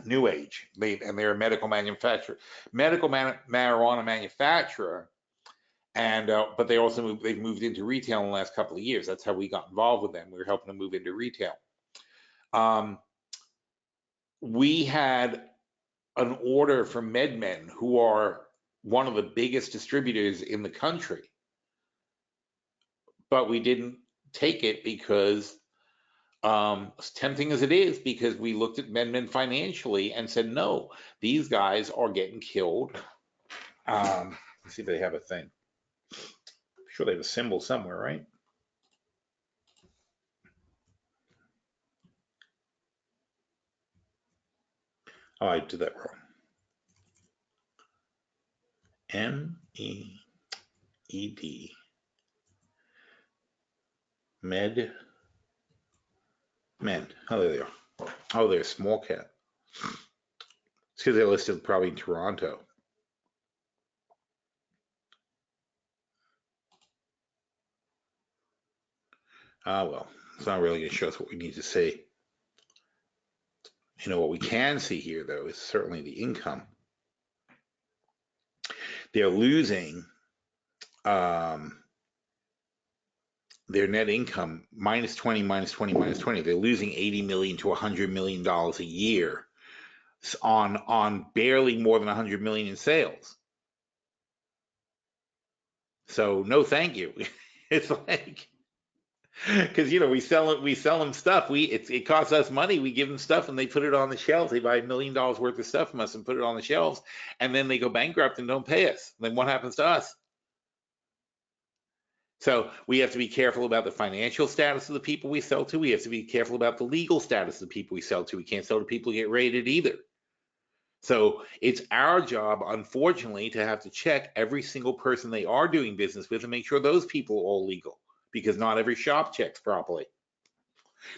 New Age, and they're a medical manufacturer, marijuana manufacturer, and but they've moved into retail in the last couple of years. That's how we got involved with them. We were helping them move into retail. We had an order from MedMen, who are one of the biggest distributors in the country, but we didn't take it because as tempting as it is, because we looked at MedMen financially and said, no, these guys are getting killed. Let's see if they have a thing. I'm sure they have a symbol somewhere, right? Oh, I did that wrong. MEED. Men. Oh, there they are. Oh, they're small cap. It's because they're listed probably in Toronto. Well, it's not really going to show us what we need to see. What we can see here, though, is certainly the income. They're losing their net income minus 20, minus 20, minus 20. They're losing $80 million to $100 million a year on barely more than $100 million in sales. So no, thank you. It's like, Because we sell them stuff. It costs us money. We give them stuff, and they put it on the shelves. They buy $1 million worth of stuff from us and put it on the shelves, and then they go bankrupt and don't pay us. Then what happens to us? So we have to be careful about the financial status of the people we sell to. We have to be careful about the legal status of the people we sell to. We can't sell to people who get raided either. So it's our job, unfortunately, to have to check every single person they are doing business with and make sure those people are all legal, because not every shop checks properly.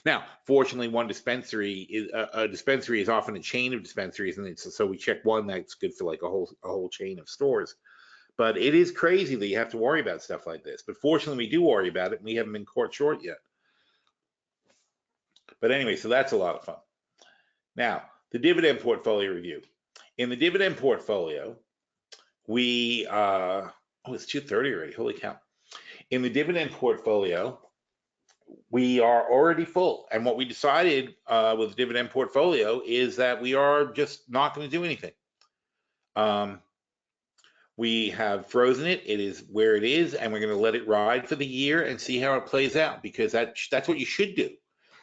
Now, fortunately, one dispensary is a dispensary is often a chain of dispensaries, and so we check one that's good for like a whole chain of stores. But it is crazy that you have to worry about stuff like this. But fortunately, we do worry about it, and we haven't been caught short yet. But anyway, so that's a lot of fun. Now, the dividend portfolio review. In the dividend portfolio, we it's 2:30 already. Holy cow! In the dividend portfolio, we are already full. And what we decided with the dividend portfolio is that we are just not going to do anything. We have frozen it. It is where it is, and we're going to let it ride for the year and see how it plays out, because that's what you should do.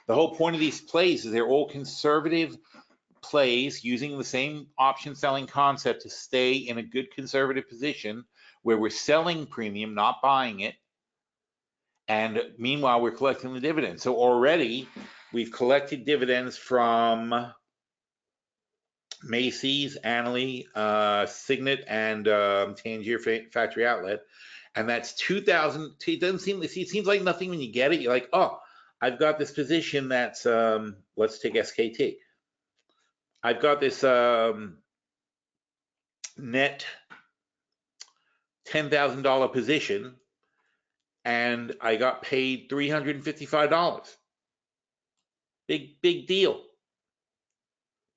The whole point of these plays is they're all conservative plays using the same option selling concept to stay in a good conservative position where we're selling premium, not buying it. And meanwhile, we're collecting the dividends. So already we've collected dividends from Macy's, Annaly, Signet, and Tangier Factory Outlet, and that's 2,000. It seems like nothing when you get it. You're like, oh, I've got this position that's let's take SKT. I've got this net $10,000 position, and I got paid $355. Big deal.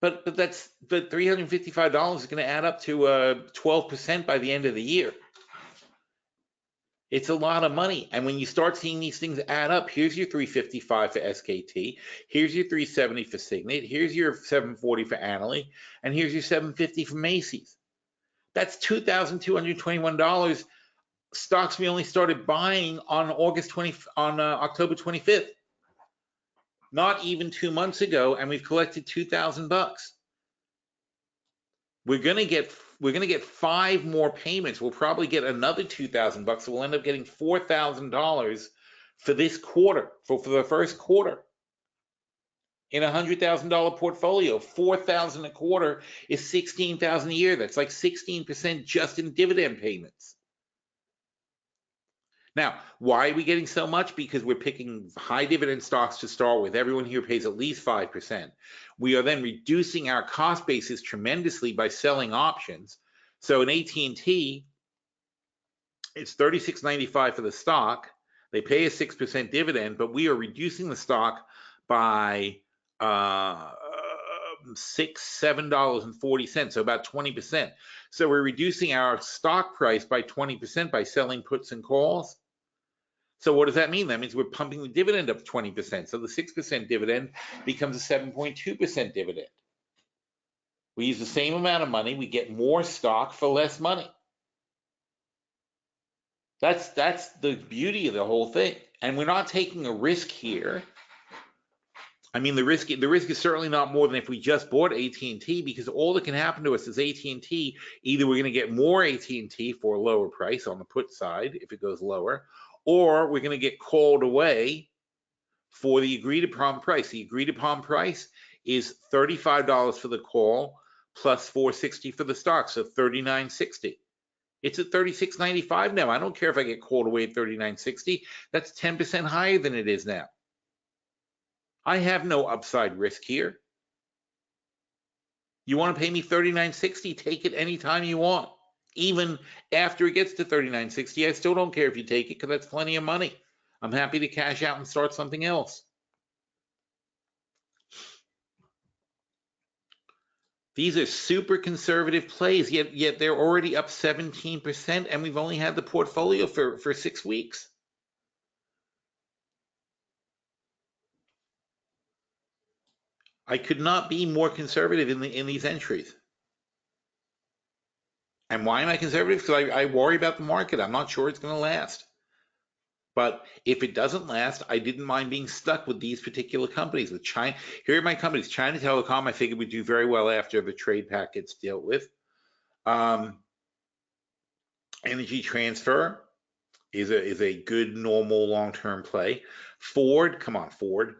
But $355 is going to add up to 12% by the end of the year. It's a lot of money. And when you start seeing these things add up, here's your $355 for SKT, here's your $370 for Signet, here's your $740 for Annaly, and here's your $750 for Macy's. That's $2,221 stocks we only started buying on October 25th. Not even 2 months ago, and we've collected $2,000. We're gonna get 5 more payments. We'll probably get another $2,000, so we'll end up getting $4,000 for this quarter, for the first quarter. In a $100,000 portfolio, $4,000 a quarter is $16,000 a year. That's like 16% just in dividend payments. Now, why are we getting so much? Because we're picking high dividend stocks to start with. Everyone here pays at least 5%. We are then reducing our cost basis tremendously by selling options. So in AT&T, it's $36.95 for the stock. They pay a 6% dividend, but we are reducing the stock by $7.40, so about 20%. So we're reducing our stock price by 20% by selling puts and calls. So what does that mean? That means we're pumping the dividend up 20%. So the 6% dividend becomes a 7.2% dividend. We use the same amount of money. We get more stock for less money. That's the beauty of the whole thing. And we're not taking a risk here. I mean, the risk is certainly not more than if we just bought AT&T, because all that can happen to us is AT&T, either we're going to get more AT&T for a lower price on the put side if it goes lower, or we're going to get called away for the agreed upon price. The agreed upon price is $35 for the call plus $460 for the stock, so $39.60. It's at $36.95 now. I don't care if I get called away at $39.60. That's 10% higher than it is now. I have no upside risk here. You want to pay me $39.60? Take it anytime you want. Even after it gets to $39.60, I still don't care if you take it, because that's plenty of money. I'm happy to cash out and start something else. These are super conservative plays, yet they're already up 17%, and we've only had the portfolio for 6 weeks. I could not be more conservative in these entries. And why am I conservative? Because I worry about the market. I'm not sure it's going to last. But if it doesn't last, I didn't mind being stuck with these particular companies. With China, here are my companies. China Telecom, I figured would do very well after the trade pact gets dealt with. Energy Transfer is a good, normal, long-term play. Ford, come on, Ford.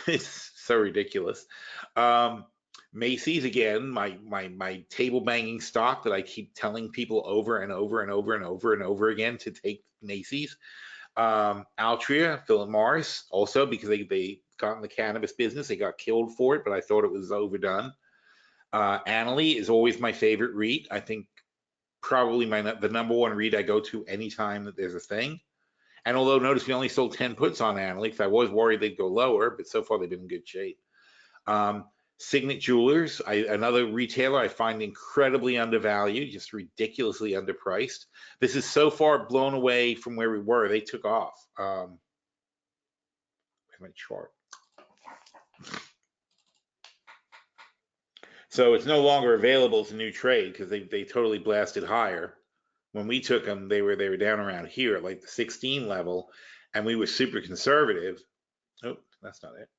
It's so ridiculous. Macy's, again, my table banging stock that I keep telling people over and over and over and over and over again to take Macy's. Altria, Philip Morris, also because they got in the cannabis business. They got killed for it, but I thought it was overdone. Annaly is always my favorite REIT. I think probably the number one REIT I go to anytime that there's a thing. And although notice we only sold 10 puts on Annaly, because I was worried they'd go lower, but so far they've been in good shape. Signet Jewelers, another retailer I find incredibly undervalued, just ridiculously underpriced. This is so far blown away from where we were. They took off. Where's my chart? So it's no longer available as a new trade because they totally blasted higher. When we took them, they were down around here at like the 16 level, and we were super conservative. Oh, that's not it.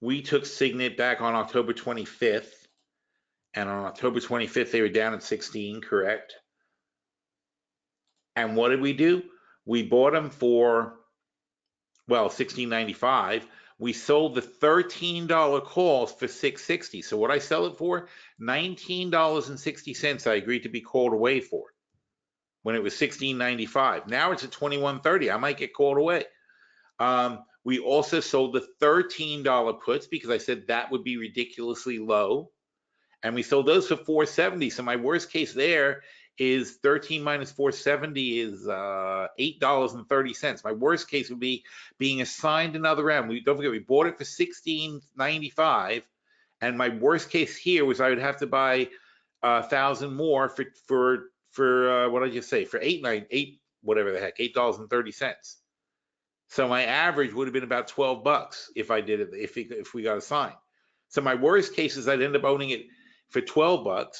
We took Signet back on October 25th, and on October 25th they were down at 16, correct? And what did we do? We bought them for, well, $16.95. We sold the $13 calls for $6.60. So what I sell it for, $19.60. I agreed to be called away for it when it was $16.95. Now it's at $21.30. I might get called away. We also sold the $13 puts because I said that would be ridiculously low, and we sold those for $4.70. So my worst case there is 13 minus 470 is $8.30. My worst case would be being assigned another round. Don't forget, we bought it for $16.95, and my worst case here was I would have to buy 1,000 more for what did I just say? For $8 whatever the heck, $8.30. So my average would have been about $12 if I did it, if we got assigned. So my worst case is I'd end up owning it for $12,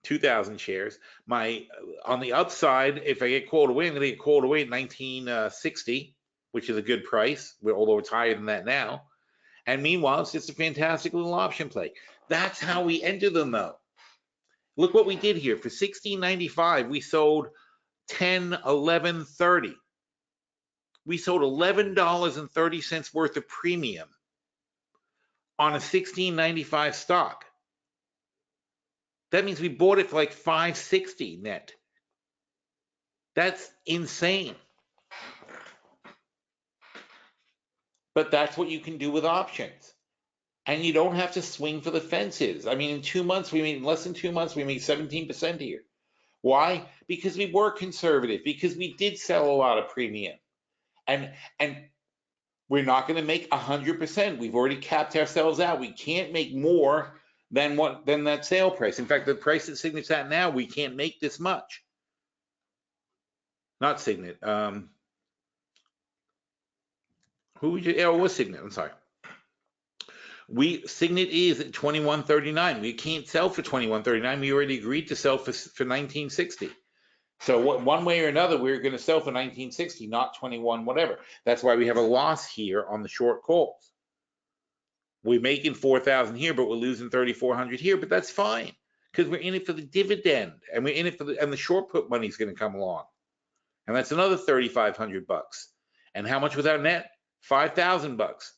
2,000 shares. On the upside, if I get called away, I'm going to get called away at 1960, which is a good price, although it's higher than that now. And meanwhile, it's just a fantastic little option play. That's how we enter them, though. Look what we did here. For $16.95, we sold 10, 11, 30. We sold $11.30 worth of premium on a $16.95 stock. That means we bought it for like $5.60 net. That's insane. But that's what you can do with options. And you don't have to swing for the fences. I mean, in less than 2 months, we made 17% here. Why? Because we were conservative, because we did sell a lot of premium. And we're not going to make 100%. We've already capped ourselves out. We can't make more than that sale price. In fact, the price that Signet's at now, we can't make this much. Not Signet. Who would you? Oh, it was Signet. I'm sorry. Signet is at $21.39. We can't sell for $21.39. We already agreed to sell for $19.60. So one way or another, we're going to sell for $19.60, not 21, whatever. That's why we have a loss here on the short calls. We're making 4,000 here, but we're losing 3,400 here. But that's fine because we're in it for the dividend, and we're in it for and the short put money is going to come along, and that's another $3,500. And how much was our net? $5,000.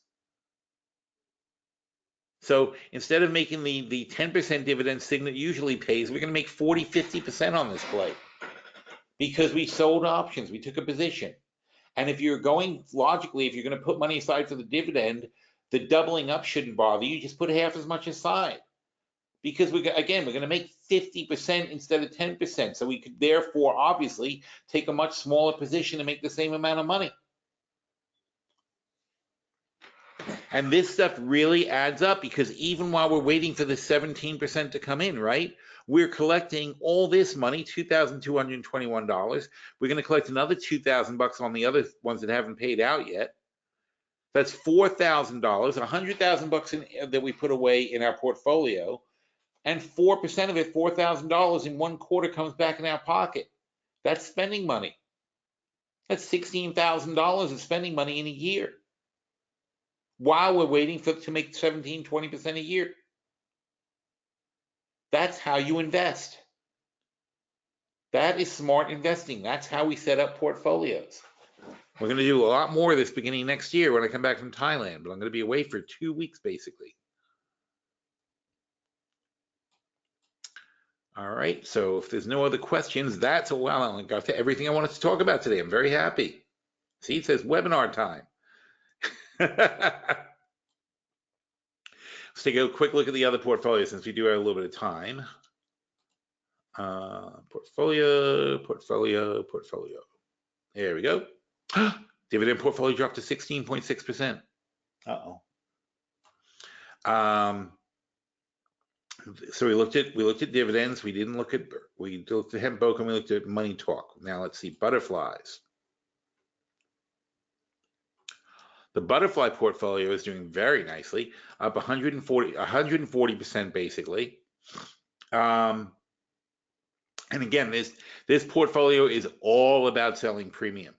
So instead of making the 10% dividend Signet usually pays, we're going to make 40, 50% on this play. Because we sold options, we took a position. And if you're going logically, if you're going to put money aside for the dividend, the doubling up shouldn't bother you. Just put half as much aside. Because we're going to make 50% instead of 10%. So we could therefore obviously take a much smaller position to make the same amount of money. And this stuff really adds up because even while we're waiting for the 17% to come in, right? We're collecting all this money, $2,221. We're going to collect another $2,000 on the other ones that haven't paid out yet. That's $4,000, $100,000 that we put away in our portfolio, and 4% of it, $4,000 in one quarter comes back in our pocket. That's spending money. That's $16,000 of spending money in a year, while we're waiting to make 17, 20% a year. That's how you invest. That is smart investing. That's how we set up portfolios. We're going to do a lot more of this beginning next year when I come back from Thailand, but I'm going to be away for 2 weeks basically. All right, so if there's no other questions, that's I got to everything I wanted to talk about today. I'm very happy. See, it says webinar time. Let's take a quick look at the other portfolio since we do have a little bit of time. Portfolio. There we go. Dividend portfolio dropped to 16.6%. Uh-oh. So we looked at dividends. We looked at Hemp Book, and we looked at Money Talk. Now let's see butterflies. The butterfly portfolio is doing very nicely, up 140% basically. And again, this portfolio is all about selling premium.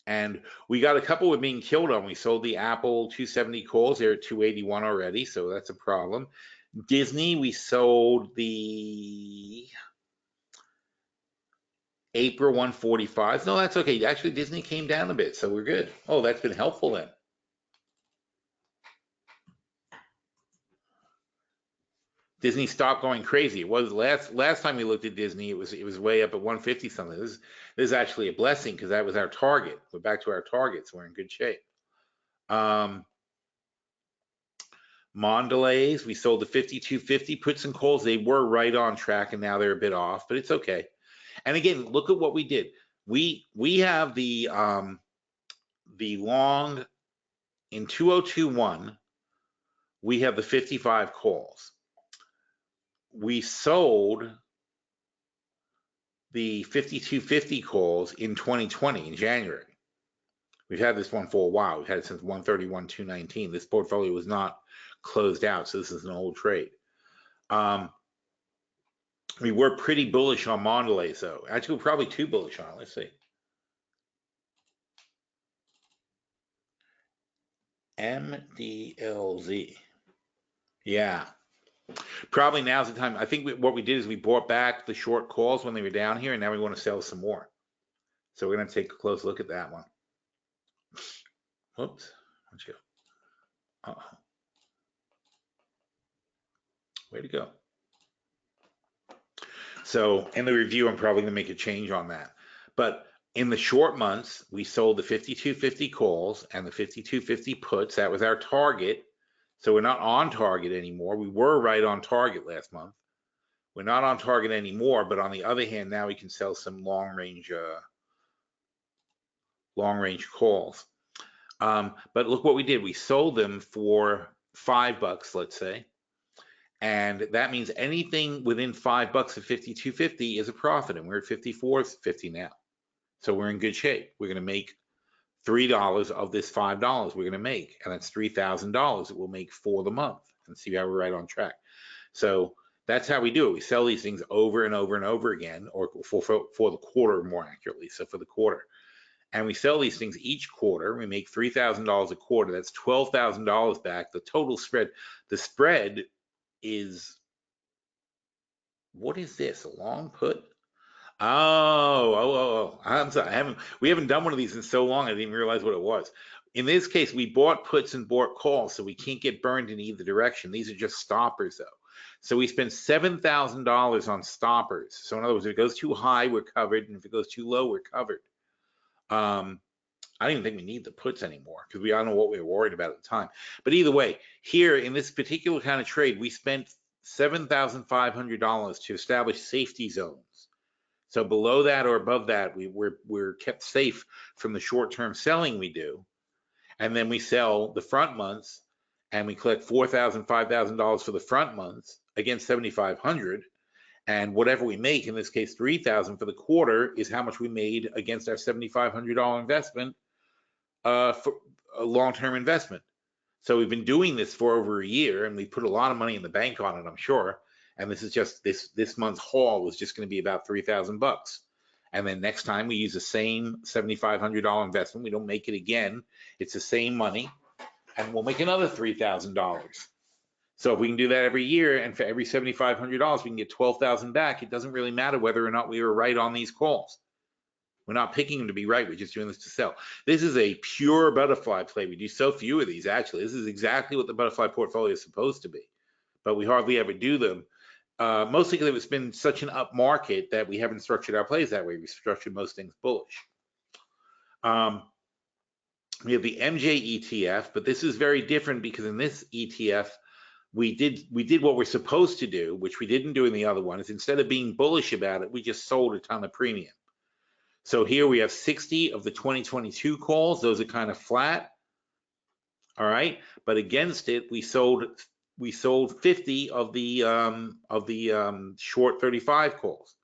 And we got a couple of being killed on. We sold the Apple 270 calls. They're at 281 already, so that's a problem. Disney, we sold the April 145. No, that's okay. Actually, Disney came down a bit, so we're good. Oh, that's been helpful then. Disney stopped going crazy. It was last time we looked at Disney, it was way up at 150 something. This is actually a blessing because that was our target. We're back to our targets. We're in good shape. Mondelez, we sold the 5250 puts and calls. They were right on track, and now they're a bit off, but it's okay. And again, look at what we did. We have the long in 2021. We have the 55 calls. We sold the 5250 calls in 2020 in January. We've had this one for a while. We've had it since 131.219. This portfolio was not closed out, so this is an old trade. We were pretty bullish on Mondelez, though. Actually, we're probably too bullish on it. Let's see. MDLZ. Yeah. Probably now's the time. I think what we did is we bought back the short calls when they were down here, and now we want to sell some more. So we're going to take a close look at that one. Whoops. Let's go. Uh-oh. Way to go. So in the review, I'm probably going to make a change on that. But in the short months, we sold the 5250 calls and the 5250 puts. That was our target. So we're not on target anymore. We were right on target last month. We're not on target anymore, but on the other hand, now we can sell some long range calls. But look what we did. We sold them for $5, let's say. And that means anything within $5 of 5250 is a profit. And we're at 54.50 now. So we're in good shape. We're going to make $3 of this $5 we're going to make. And that's $3,000 that we'll make for the month. And see how we're right on track. So that's how we do it. We sell these things over and over and over again, or for the quarter more accurately. So for the quarter. And we sell these things each quarter. We make $3,000 a quarter. That's $12,000 back. The total spread, the spread is, what is this? A long put? Oh. I'm sorry. We haven't done one of these in so long. I didn't realize what it was. In this case, we bought puts and bought calls, so we can't get burned in either direction. These are just stoppers, though. So we spent $7,000 on stoppers. So in other words, if it goes too high, we're covered, and if it goes too low, we're covered. I don't even think we need the puts anymore because I don't know what we were worried about at the time. But either way, here in this particular kind of trade, we spent $7,500 to establish safety zones. So below that or above that, we're kept safe from the short-term selling we do. And then we sell the front months, and we collect $4,000, $5,000 for the front months against $7,500. And whatever we make, in this case, $3,000 for the quarter, is how much we made against our $7,500 investment for a long-term investment. So we've been doing this for over a year, and we put a lot of money in the bank on it, I'm sure. And this is just this month's haul was just going to be about $3,000. And then next time we use the same $7,500 investment. We don't make it again. It's the same money, and we'll make another $3,000. So if we can do that every year, and for every $7,500, we can get 12,000 back, it doesn't really matter whether or not we were right on these calls. We're not picking them to be right. We're just doing this to sell. This is a pure butterfly play. We do so few of these, actually. This is exactly what the butterfly portfolio is supposed to be, but we hardly ever do them. Mostly because it's been such an up market that we haven't structured our plays that way. We structured most things bullish. We have the MJ ETF, but this is very different because in this ETF, we did what we're supposed to do, which we didn't do in the other one, is instead of being bullish about it, we just sold a ton of premium. So here we have 60 of the 2022 calls. Those are kind of flat. All right, but against it, we sold 50 of the short 35 calls,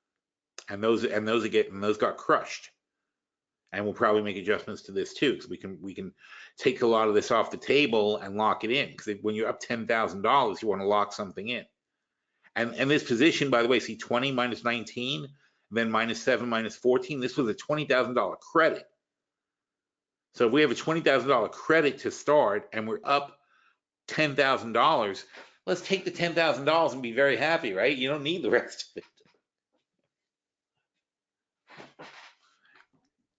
and those got crushed. And we'll probably make adjustments to this too, because we can take a lot of this off the table and lock it in. Because when you're up $10,000, you want to lock something in. And this position, by the way, see 20 minus 19, then minus 7 minus 14. This was a $20,000 credit. So if we have a $20,000 credit to start and we're up $10,000, let's take the $10,000 and be very happy, right? You don't need the rest of it.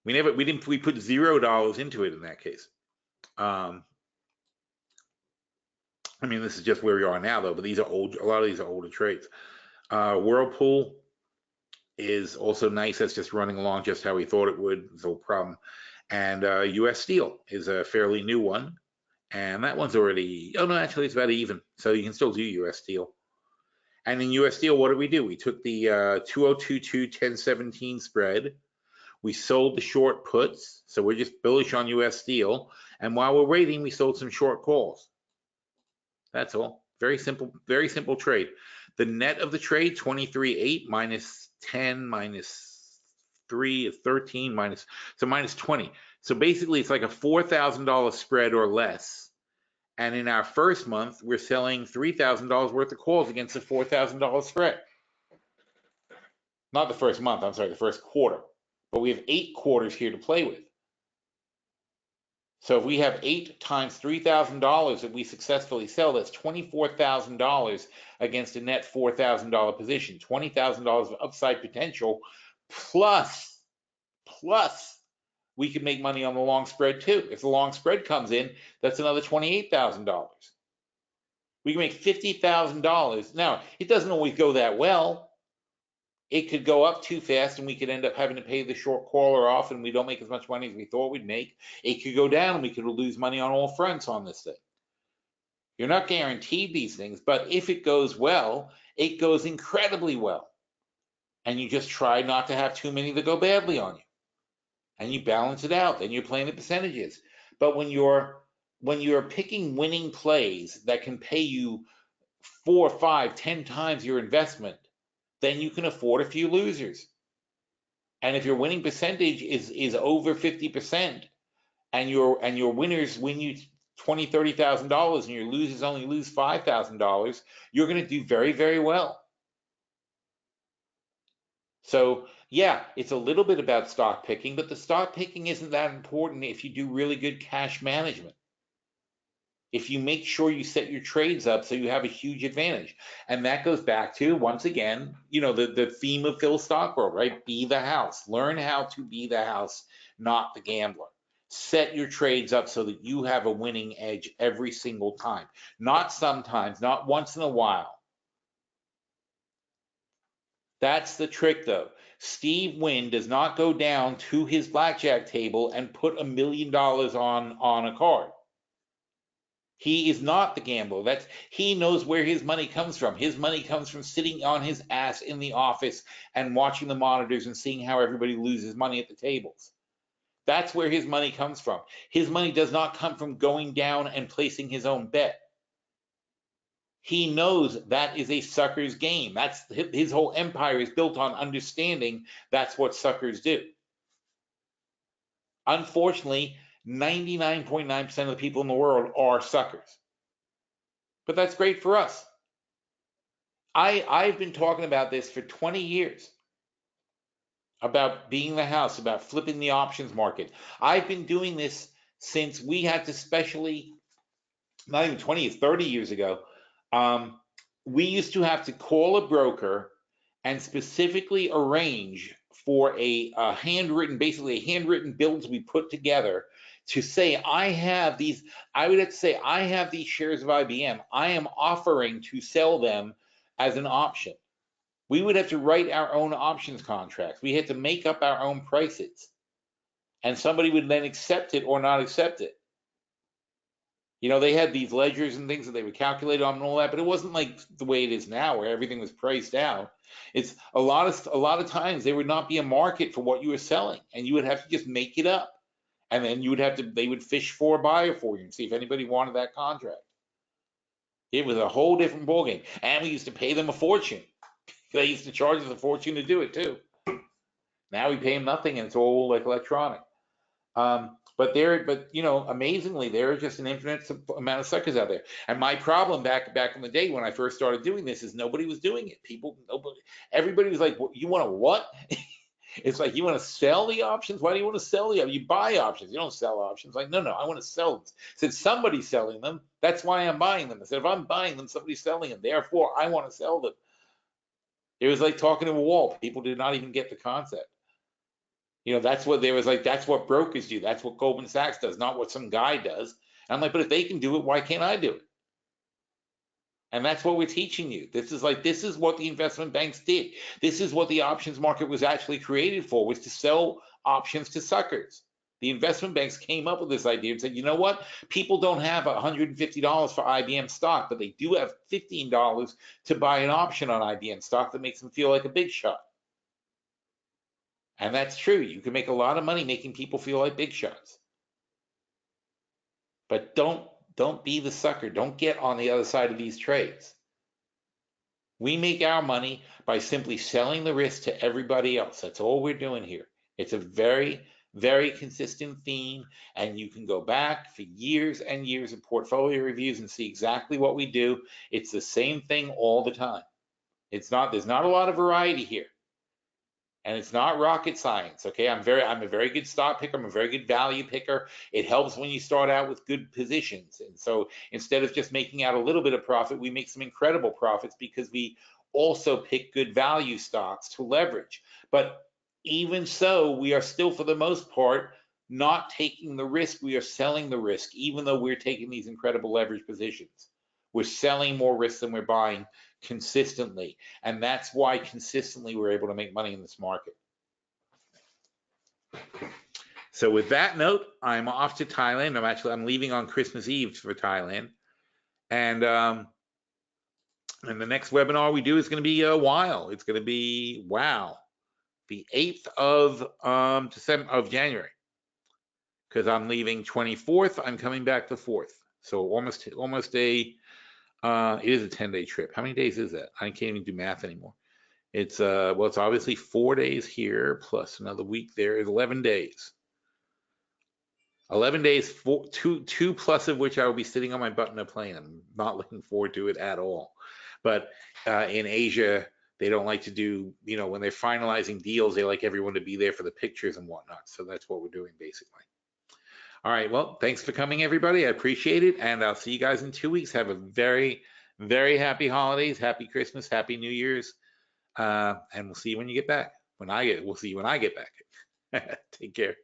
We put $0 into it in that case. I mean, this is just where we are now, though. But these are old. A lot of these are older trades. Whirlpool is also nice. That's just running along just how we thought it would. No problem. And U.S. Steel is a fairly new one, and that one's already. Oh no, actually, it's about even. So you can still do U.S. Steel. And in U.S. Steel, what did we do? We took the 2022-1017 spread. We sold the short puts, so we're just bullish on U.S. Steel. And while we're waiting, we sold some short calls. That's all. Very simple trade. The net of the trade, 23.8 minus 10 minus 3 is 13 minus 20. So basically, it's like a $4,000 spread or less. And in our first month, we're selling $3,000 worth of calls against a $4,000 spread. Not the first month, I'm sorry, the first quarter. But we have 8 quarters here to play with. So if we have 8 times $3,000 that we successfully sell, that's $24,000 against a net $4,000 position. $20,000 of upside potential, plus we can make money on the long spread too. If the long spread comes in, that's another $28,000. We can make $50,000. Now, it doesn't always go that well. It could go up too fast and we could end up having to pay the short caller off and we don't make as much money as we thought we'd make. It could go down and we could lose money on all fronts on this thing. You're not guaranteed these things, but if it goes well, it goes incredibly well. And you just try not to have too many that go badly on you. And you balance it out, then you're playing the percentages. But when you're picking winning plays that can pay you 4, 5, 10 times your investment, then you can afford a few losers. And if your winning percentage is over 50%, and your winners win you $20,000, $30,000, and your losers only lose $5,000, you're going to do very, very well. So yeah, it's a little bit about stock picking, but the stock picking isn't that important if you do really good cash management. If you make sure you set your trades up so you have a huge advantage. And that goes back to, once again, the theme of Phil Stockworld, right? Be the house. Learn how to be the house, not the gambler. Set your trades up so that you have a winning edge every single time. Not sometimes, not once in a while. That's the trick, though. Steve Wynn does not go down to his blackjack table and put $1 million on a card. He is not the gambler. He knows where his money comes from. His money comes from sitting on his ass in the office and watching the monitors and seeing how everybody loses money at the tables. That's where his money comes from. His money does not come from going down and placing his own bet. He knows that is a sucker's game. That's his whole empire is built on understanding that's what suckers do. Unfortunately, 99.9% of the people in the world are suckers. But that's great for us. I've been talking about this for 20 years. about being the house, about flipping the options market. I've been doing this since we had to specially, not even 20 or 30 years ago, um, we used to have to call a broker and specifically arrange for a handwritten, basically a handwritten bill to be put together to say, I would have to say, I have these shares of IBM. I am offering to sell them as an option. We would have to write our own options contracts. We had to make up our own prices. And somebody would then accept it or not accept it. You know, they had these ledgers and things that they would calculate on and all that, but it wasn't like the way it is now where everything was priced out. It's a lot of times there would not be a market for what you were selling, and you would have to just make it up. And then they would fish for a buyer for you and see if anybody wanted that contract. It was a whole different ballgame. And we used to pay them a fortune. They used to charge us a fortune to do it too. Now we pay them nothing and it's all like electronic. But you know, amazingly, there are just an infinite amount of suckers out there. And my problem back in the day when I first started doing this is nobody was doing it. Everybody was like, "You want to what?" It's like, you want to sell the options? Why do you want to sell the options? You buy options. You don't sell options. Like, no, I want to sell them. Since somebody's selling them, that's why I'm buying them. I said, if I'm buying them, somebody's selling them. Therefore, I want to sell them. It was like talking to a wall. People did not even get the concept. You know, that's what brokers do. That's what Goldman Sachs does, not what some guy does. And I'm like, but if they can do it, why can't I do it? And that's what we're teaching you. This is what the investment banks did. This is what the options market was actually created for, was to sell options to suckers. The investment banks came up with this idea and said, you know what? People don't have $150 for IBM stock, but they do have $15 to buy an option on IBM stock that makes them feel like a big shot. And that's true. You can make a lot of money making people feel like big shots. But don't be the sucker. Don't get on the other side of these trades. We make our money by simply selling the risk to everybody else. That's all we're doing here. It's a very, very consistent theme, and you can go back for years and years of portfolio reviews and see exactly what we do. It's the same thing all the time. There's not a lot of variety here. And it's not rocket science, okay? I'm a very good stock picker. I'm a very good value picker. It helps when you start out with good positions. And so instead of just making out a little bit of profit, we make some incredible profits because we also pick good value stocks to leverage. But even so, we are still, for the most part, not taking the risk. We are selling the risk, even though we're taking these incredible leverage positions. We're selling more risk than we're buying consistently, and that's why consistently we're able to make money in this market. So with that note, I'm off to Thailand. I'm leaving on Christmas Eve for Thailand, and the next webinar we do is going to be a while. It's going to be the 8th of January, because I'm leaving 24th. I'm coming back the 4th, so almost it is a 10-day trip. How many days is that? I can't even do math anymore. It's it's obviously 4 days here plus another week there is 11 days. 11 days, two plus of which I will be sitting on my butt in a plane. I'm not looking forward to it at all. But in Asia, they don't like to do, when they're finalizing deals, they like everyone to be there for the pictures and whatnot. So that's what we're doing basically. All right, well, thanks for coming, everybody. I appreciate it, and I'll see you guys in 2 weeks. Have a very, very happy holidays, happy Christmas, happy New Year's, and we'll see you when you get back. We'll see you when I get back. Take care.